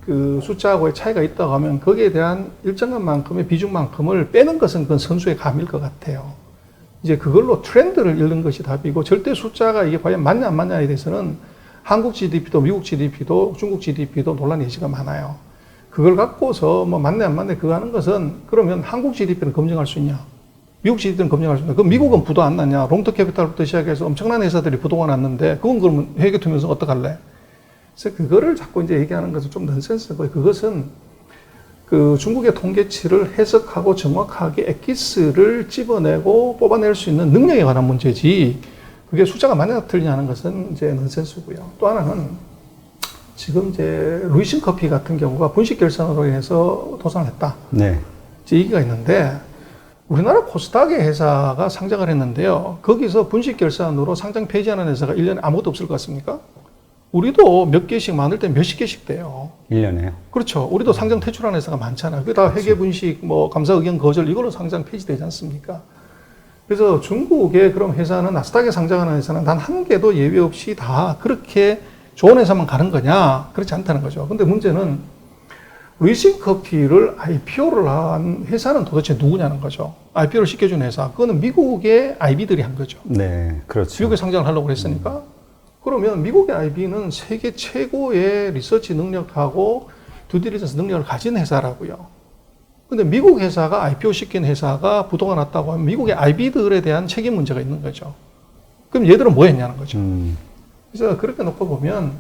그 숫자하고의 차이가 있다고 하면 거기에 대한 일정한 만큼의 비중만큼을 빼는 것은 그건 선수의 감일 것 같아요. 이제 그걸로 트렌드를 읽는 것이 답이고 절대 숫자가 이게 과연 맞냐 안 맞냐에 대해서는 한국 GDP도 미국 GDP도 중국 GDP도 논란 예시가 많아요. 그걸 갖고서 뭐 맞네 안 맞네 그거 하는 것은 그러면 한국 GDP는 검증할 수 있냐? 미국 GDP는 검증할 수 있냐? 그럼 미국은 부도 안 났냐? 롱터 캐피탈부터 시작해서 엄청난 회사들이 부도가 났는데 그건 그러면 회계 투명성 어떡할래? 그래서 그거를 자꾸 이제 얘기하는 것은 좀 넌센스고 그것은 그 중국의 통계치를 해석하고 정확하게 엑기스를 집어내고 뽑아낼 수 있는 능력에 관한 문제지 그게 숫자가 맞냐 틀리냐 하는 것은 이제 넌센스고요. 또 하나는 지금 이제 루이신 커피 같은 경우가 분식 결산으로 인해서 도산을 했다. 네. 이제 얘기가 있는데 우리나라 코스닥의 회사가 상장을 했는데요. 거기서 분식 결산으로 상장 폐지하는 회사가 1년에 아무것도 없을 것 같습니까? 우리도 몇 개씩 많을 때 몇십 개씩 돼요. 1년에요? 그렇죠. 우리도 상장 퇴출하는 회사가 많잖아요. 그게 다 회계 분식, 뭐 감사 의견 거절 이걸로 상장 폐지되지 않습니까? 그래서 중국의 그런 회사는 나스닥에 상장하는 회사는 단 한 개도 예외 없이 다 그렇게 좋은 회사만 가는 거냐? 그렇지 않다는 거죠. 근데 문제는 루이신 커피를 IPO를 한 회사는 도대체 누구냐는 거죠. IPO를 시켜준 회사. 그거는 미국의 IB들이 한 거죠. 네, 그렇죠. 미국에 상장을 하려고 그랬으니까. 그러면 미국의 IB는 세계 최고의 리서치 능력하고 듀디리전스 능력을 가진 회사라고요. 근데 미국 회사가 IPO 시킨 회사가 부도가 났다고 하면 미국의 IB들에 대한 책임 문제가 있는 거죠. 그럼 얘들은 뭐 했냐는 거죠. 그래서 그렇게 놓고 보면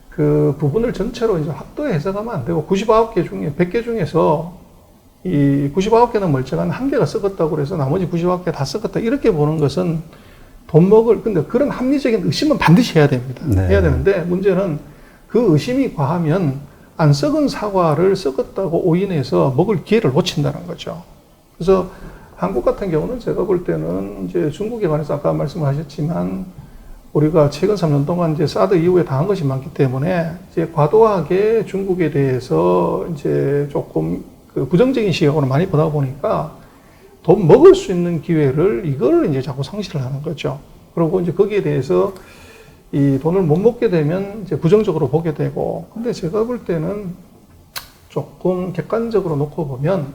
그 부분을 전체로 이제 확도에 해석하면 안 되고 99개 중에 100개 중에서 이 99개는 멀쩡한 한 개가 썩었다고 그래서 나머지 99개 다 썩었다 이렇게 보는 것은 돈 먹을 근데 그런 합리적인 의심은 반드시 해야 됩니다. 네. 해야 되는데 문제는 그 의심이 과하면 안 썩은 사과를 썩었다고 오인해서 먹을 기회를 놓친다는 거죠. 그래서 한국 같은 경우는 제가 볼 때는 이제 중국에 관해서 아까 말씀하셨지만 우리가 최근 3년 동안 이제 사드 이후에 당한 것이 많기 때문에 이제 과도하게 중국에 대해서 이제 조금 그 부정적인 시각으로 많이 보다 보니까 돈 먹을 수 있는 기회를 이걸 이제 자꾸 상실을 하는 거죠. 그리고 이제 거기에 대해서 이 돈을 못 먹게 되면 이제 부정적으로 보게 되고, 근데 제가 볼 때는 조금 객관적으로 놓고 보면,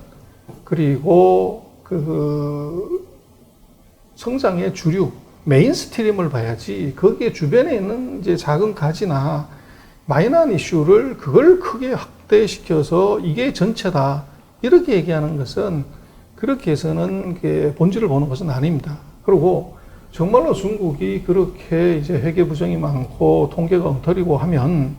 그리고 그 성장의 주류, 메인스트림을 봐야지, 거기에 주변에 있는 이제 작은 가지나 마이너한 이슈를 그걸 크게 확대시켜서 이게 전체다. 이렇게 얘기하는 것은 그렇게 해서는 본질을 보는 것은 아닙니다. 그리고 정말로 중국이 그렇게 이제 회계 부정이 많고 통계가 엉터리고 하면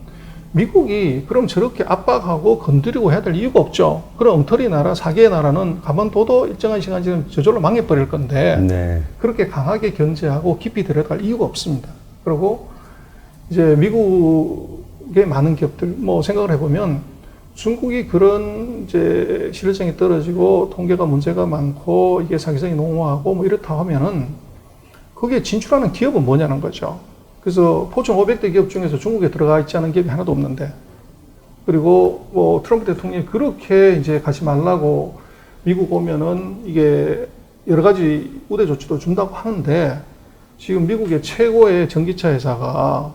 미국이 그럼 저렇게 압박하고 건드리고 해야 될 이유가 없죠. 그런 엉터리 나라, 사기의 나라는 가만둬도 일정한 시간 지나면 저절로 망해버릴 건데 네. 그렇게 강하게 견제하고 깊이 들여다갈 이유가 없습니다. 그리고 이제 미국의 많은 기업들 뭐 생각을 해보면 중국이 그런 이제 실효성이 떨어지고 통계가 문제가 많고 이게 사기성이 농후하고 뭐 이렇다 하면은 거기에 진출하는 기업은 뭐냐는 거죠. 그래서 포춘 500대 기업 중에서 중국에 들어가 있지 않은 기업이 하나도 없는데, 그리고 뭐 트럼프 대통령이 그렇게 이제 가지 말라고 미국 오면은 이게 여러 가지 우대 조치도 준다고 하는데 지금 미국의 최고의 전기차 회사가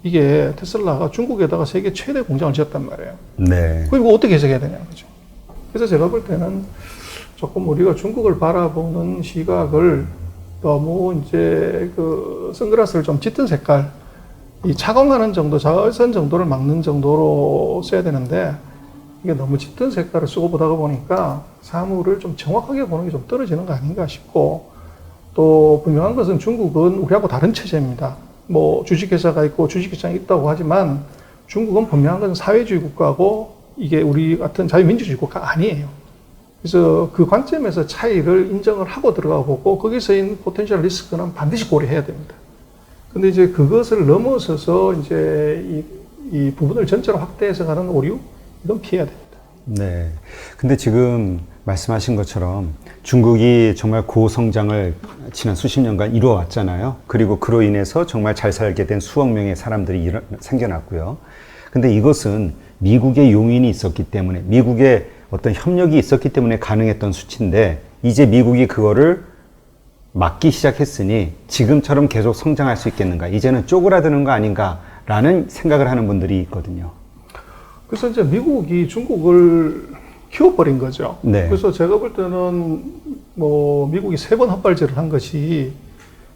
이게 테슬라가 중국에다가 세계 최대 공장을 지었단 말이에요. 네. 그리고 어떻게 해석해야 되냐는 거죠. 그래서 제가 볼 때는 조금 우리가 중국을 바라보는 시각을 너무 이제 그 선글라스를 좀 짙은 색깔, 이 착용하는 정도, 자외선 정도를 막는 정도로 써야 되는데 이게 너무 짙은 색깔을 쓰고 보다 보니까 사물을 좀 정확하게 보는 게 좀 떨어지는 거 아닌가 싶고, 또 분명한 것은 중국은 우리하고 다른 체제입니다. 뭐 주식회사가 있고 주식시장이 있다고 하지만 중국은 분명한 것은 사회주의 국가고 이게 우리 같은 자유민주주의 국가가 아니에요. 그래서 그 관점에서 차이를 인정을 하고 들어가 보고 거기서 있는 포텐셜 리스크는 반드시 고려해야 됩니다. 근데 이제 그것을 넘어서서 이제 이 부분을 전체로 확대해서 가는 오류, 이건 피해야 됩니다. 네. 근데 지금 말씀하신 것처럼 중국이 정말 고성장을 지난 수십 년간 이루어왔잖아요. 그리고 그로 인해서 정말 잘 살게 된 수억 명의 사람들이 생겨났고요. 근데 이것은 미국의 용인이 있었기 때문에, 미국의 어떤 협력이 있었기 때문에 가능했던 수치인데, 이제 미국이 그거를 막기 시작했으니 지금처럼 계속 성장할 수 있겠는가, 이제는 쪼그라드는 거 아닌가라는 생각을 하는 분들이 있거든요. 그래서 이제 미국이 중국을 키워버린 거죠. 네. 그래서 제가 볼 때는 뭐 미국이 3번 헛발질을 한 것이,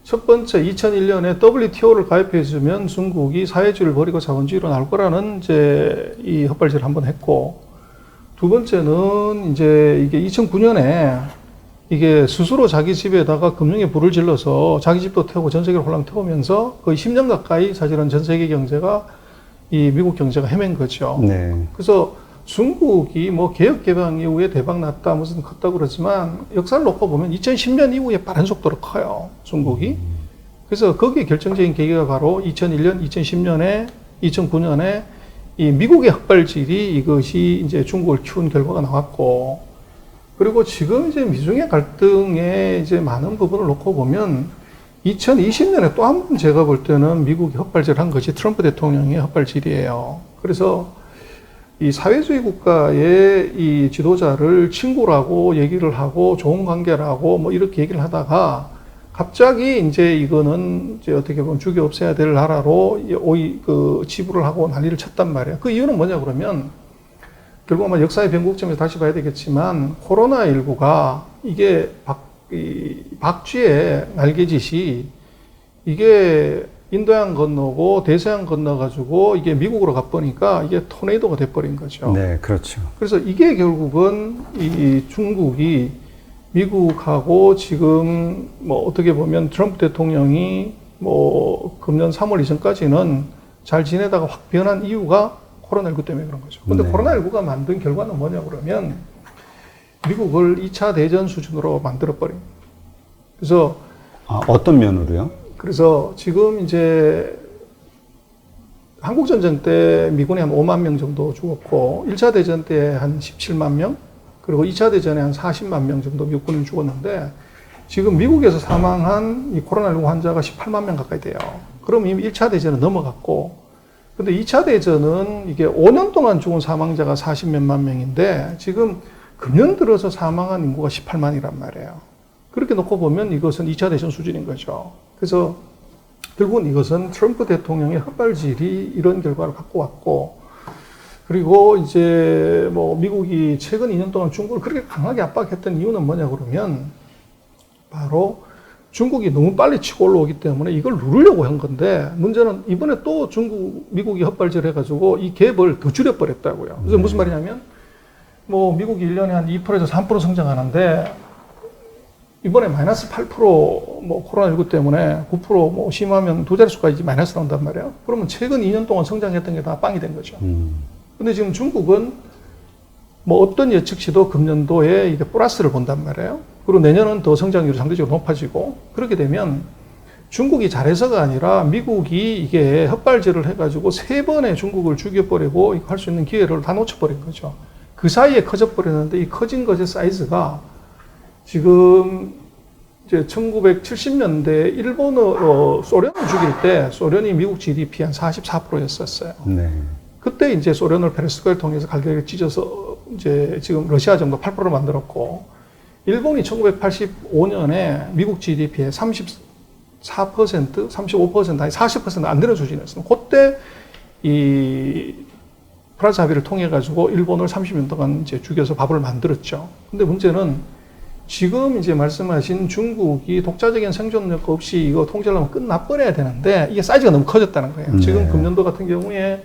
첫 번째 2001년에 WTO를 가입해주면 중국이 사회주의를 버리고 자본주의로 나올 거라는 이제 이 헛발질을 한번 했고, 두 번째는 이제 이게 2009년에 이게 스스로 자기 집에다가 금융에 불을 질러서 자기 집도 태우고 전 세계를 홀랑 태우면서 거의 10년 가까이 사실은 전 세계 경제가 이 미국 경제가 헤맨 거죠. 네. 그래서 중국이 뭐 개혁 개방 이후에 대박 났다 무슨 컸다고 그러지만 역사를 놓고 보면 2010년 이후에 빠른 속도로 커요, 중국이. 그래서 거기에 결정적인 계기가 바로 2001년, 2010년에, 2009년에 이 미국의 흑발질이 이것이 이제 중국을 키운 결과가 나왔고, 그리고 지금 이제 미중의 갈등의 이제 많은 부분을 놓고 보면 2020년에 또 한 번 제가 볼 때는 미국이 헛발질을 한 것이 트럼프 대통령의 헛발질이에요. 그래서 이 사회주의 국가의 이 지도자를 친구라고 얘기를 하고 좋은 관계라고 뭐 이렇게 얘기를 하다가 갑자기 이제 이거는 이제 어떻게 보면 죽여 없애야 될 나라로 지불을 하고 난리를 쳤단 말이에요. 그 이유는 뭐냐 그러면 결국 아마 역사의 변곡점에서 다시 봐야 되겠지만 코로나19가 이게 박쥐의 날개짓이 이게 인도양 건너고 대서양 건너가지고 이게 미국으로 가버리니까 이게 토네이도가 돼버린 거죠. 네, 그렇죠. 그래서 이게 결국은 이 중국이 미국하고 지금 뭐 어떻게 보면 트럼프 대통령이 뭐 금년 3월 이전까지는 잘 지내다가 확 변한 이유가 코로나19 때문에 그런 거죠. 근데 네. 코로나19가 만든 결과는 뭐냐 그러면 미국을 2차 대전 수준으로 만들어버린. 그래서 어떤 면으로요? 지금 이제 한국전쟁 때 미군이 한 5만 명 정도 죽었고, 1차 대전 때 한 17만 명, 그리고 2차 대전에 한 40만 명 정도 미국 군인이 죽었는데, 지금 미국에서 사망한 이 코로나19 환자가 18만 명 가까이 돼요. 그럼 이미 1차 대전은 넘어갔고, 근데 2차 대전은 이게 5년 동안 죽은 사망자가 40몇만 명인데, 지금 금년 들어서 사망한 인구가 18만이란 말이에요. 그렇게 놓고 보면 이것은 2차 대전 수준인 거죠. 그래서 결국은 이것은 트럼프 대통령의 헛발질이 이런 결과를 갖고 왔고, 그리고 이제 뭐 미국이 최근 2년 동안 중국을 그렇게 강하게 압박했던 이유는 뭐냐 그러면 바로 중국이 너무 빨리 치고 올라오기 때문에 이걸 누르려고 한 건데, 문제는 이번에 또 미국이 헛발질 해가지고 이 갭을 더 줄여버렸다고요. 그래서 무슨 말이냐면, 뭐 미국이 1년에 한 2%에서 3% 성장하는데 이번에 마이너스 8% 뭐 코로나19 때문에 9%뭐 심하면 두 자릿수까지 마이너스 나온단 말이에요. 그러면 최근 2년 동안 성장했던 게 다 빵이 된 거죠. 근데 지금 중국은 뭐 어떤 예측치도 금년도에 이게 플러스를 본단 말이에요. 그리고 내년은 더 성장률이 상대적으로 높아지고, 그렇게 되면 중국이 잘해서가 아니라 미국이 이게 헛발질을 해가지고 3번의 중국을 죽여버리고 할 수 있는 기회를 다 놓쳐버린 거죠. 그 사이에 커져버렸는데 이 커진 것의 사이즈가 지금 이제 1970년대 소련을 죽일 때 소련이 미국 GDP 한 44%였었어요. 네. 그때 이제 소련을 페레스트로이카를 통해서 갈기를 찢어서 이제 지금 러시아 정도 8%를 만들었고, 일본이 1985년에 미국 GDP의 34%, 35% 아니 40%안 되는 수준이었습니다. 그때 이 프라자 합의를 통해 가지고 일본을 30년 동안 이제 죽여서 밥을 만들었죠. 근데 문제는 지금 이제 말씀하신 중국이 독자적인 생존력 없이 이거 통제를 하면 끝나버려야 되는데 이게 사이즈가 너무 커졌다는 거예요. 지금 금년도 같은 경우에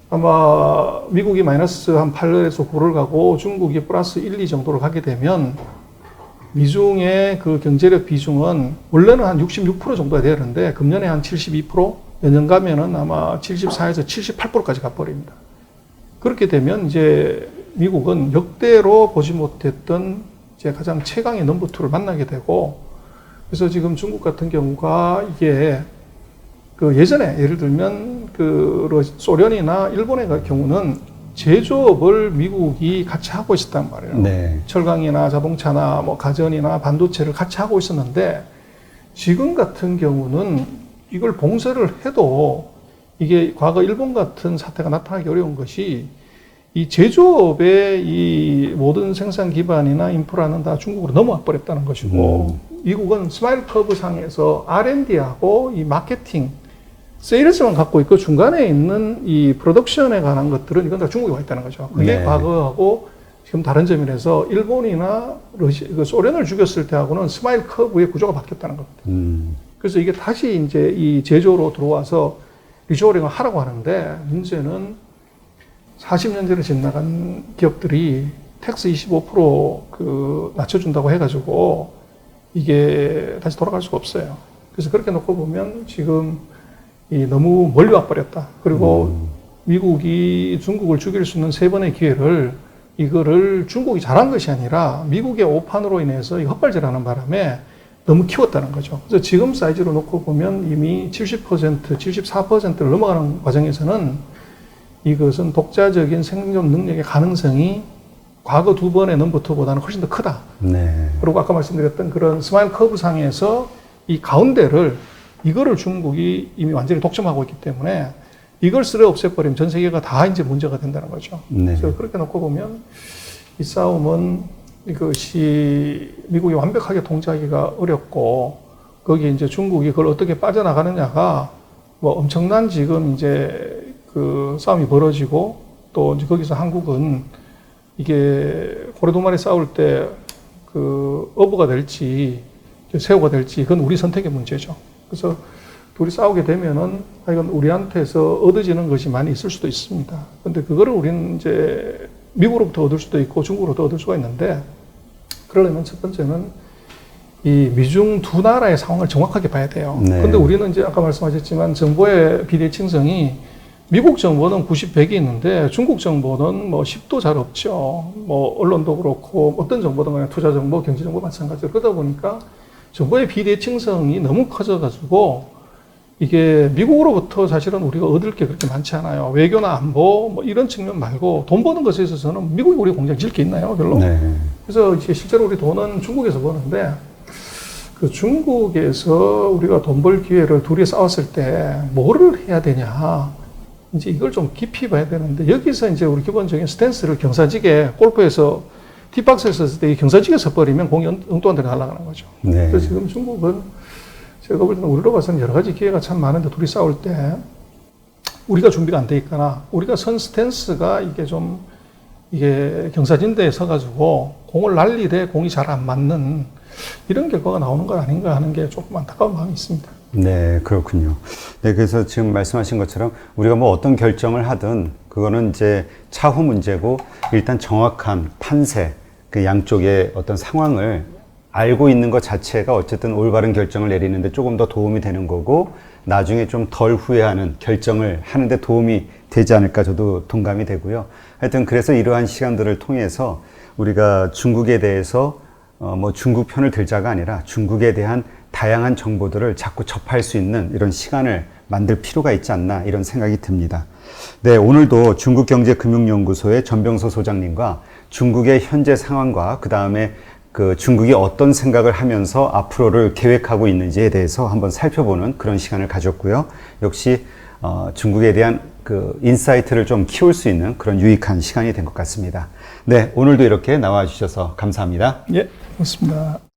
아마 미국이 마이너스 한 8에서 9를 가고 중국이 플러스 1, 2 정도로 가게 되면 미중의 그 경제력 비중은 원래는 한 66% 정도가 돼야 되는데 금년에 한 72%, 내년 가면은 아마 74에서 78%까지 가버립니다. 그렇게 되면 이제 미국은 역대로 보지 못했던 이제 가장 최강의 넘버2를 만나게 되고, 그래서 지금 중국 같은 경우가 이게 그 예전에 예를 들면 그 소련이나 일본의 경우는 제조업을 미국이 같이 하고 있었단 말이에요. 네. 철강이나 자동차나 뭐 가전이나 반도체를 같이 하고 있었는데, 지금 같은 경우는 이걸 봉쇄를 해도 이게 과거 일본 같은 사태가 나타나기 어려운 것이, 이 제조업의 이 모든 생산 기반이나 인프라는 다 중국으로 넘어와 버렸다는 것이고, 미국은 스마일 커브 상에서 R&D하고 이 마케팅, 세일즈만 갖고 있고 중간에 있는 이 프로덕션에 관한 것들은 이건 다 중국에 와 있다는 거죠. 그게 네. 과거하고 지금 다른 점이라서 일본이나 소련을 죽였을 때하고는 스마일 커브의 구조가 바뀌었다는 겁니다. 그래서 이게 다시 이제 이 제조로 들어와서 리쇼어링을 하라고 하는데, 문제는 40년째를 지나간 기업들이 텍스 25% 낮춰준다고 해가지고 이게 다시 돌아갈 수가 없어요. 그래서 그렇게 놓고 보면 지금 너무 멀리 와버렸다. 그리고 미국이 중국을 죽일 수 있는 3번의 기회를, 이거를 중국이 잘한 것이 아니라 미국의 오판으로 인해서 헛발질하는 바람에 너무 키웠다는 거죠. 그래서 지금 사이즈로 놓고 보면 이미 70%, 74%를 넘어가는 과정에서는 이것은 독자적인 생존 능력의 가능성이 과거 2번의 넘버2보다는 훨씬 더 크다. 네. 그리고 아까 말씀드렸던 그런 스마일 커브 상에서 이 가운데를, 이거를 중국이 이미 완전히 독점하고 있기 때문에 이걸 쓸어 없애버리면 전 세계가 다 이제 문제가 된다는 거죠. 네. 그래서 그렇게 놓고 보면 이 싸움은 이것이 미국이 완벽하게 통제하기가 어렵고, 거기에 이제 중국이 그걸 어떻게 빠져나가느냐가 뭐 엄청난 지금 이제 그 싸움이 벌어지고, 또 이제 거기서 한국은 이게 고래 두 마리 싸울 때 그 어부가 될지 새우가 될지 그건 우리 선택의 문제죠. 그래서 둘이 싸우게 되면은 하여간 우리한테서 얻어지는 것이 많이 있을 수도 있습니다. 근데 그거를 우리는 이제 미국으로부터 얻을 수도 있고 중국으로부터 얻을 수가 있는데, 그러려면 첫 번째는 이 미중 두 나라의 상황을 정확하게 봐야 돼요. 네. 근데 우리는 이제 아까 말씀하셨지만 정보의 비대칭성이 미국 정보는 90, 100이 있는데 중국 정보는 뭐 10도 잘 없죠. 뭐 언론도 그렇고 어떤 정보든 간에 투자 정보, 경제 정보 마찬가지로 그러다 보니까 정보의 비대칭성이 너무 커져가지고 이게 미국으로부터 사실은 우리가 얻을 게 그렇게 많지 않아요. 외교나 안보 뭐 이런 측면 말고 돈 버는 것에 있어서는 미국이 우리 공장 질 게 있나요? 별로. 네. 그래서 이제 실제로 우리 돈은 중국에서 버는데 그 중국에서 우리가 돈 벌 기회를 둘이 싸웠을 때 뭐를 해야 되냐. 이제 이걸 좀 깊이 봐야 되는데 여기서 이제 우리 기본적인 스탠스를 경사지게 골프에서 티박스를 썼을 때 이 경사지게 서버리면 공이 엉뚱한 데로 날아가는 거죠. 네. 그래서 지금 중국은 제가 볼 때는 우리로 봐서는 여러 가지 기회가 참 많은데 둘이 싸울 때 우리가 준비가 안 돼 있거나 우리가 선 스탠스가 이게 경사진대에 서가지고 공을 날리되 공이 잘 안 맞는 이런 결과가 나오는 건 아닌가 하는 게 조금 안타까운 마음이 있습니다. 네, 그렇군요. 네, 그래서 지금 말씀하신 것처럼 우리가 뭐 어떤 결정을 하든 그거는 이제 차후 문제고 일단 정확한 판세, 그 양쪽의 어떤 상황을 알고 있는 것 자체가 어쨌든 올바른 결정을 내리는데 조금 더 도움이 되는 거고 나중에 좀 덜 후회하는 결정을 하는데 도움이 되지 않을까 저도 동감이 되고요. 하여튼 그래서 이러한 시간들을 통해서 우리가 중국에 대해서 뭐 중국 편을 들자가 아니라 중국에 대한 다양한 정보들을 자꾸 접할 수 있는 이런 시간을 만들 필요가 있지 않나 이런 생각이 듭니다. 네, 오늘도 중국경제금융연구소의 전병서 소장님과 중국의 현재 상황과 그 다음에 그 중국이 어떤 생각을 하면서 앞으로를 계획하고 있는지에 대해서 한번 살펴보는 그런 시간을 가졌고요. 역시 중국에 대한 그 인사이트를 좀 키울 수 있는 그런 유익한 시간이 된 것 같습니다. 네, 오늘도 이렇게 나와 주셔서 감사합니다. 예, 고맙습니다.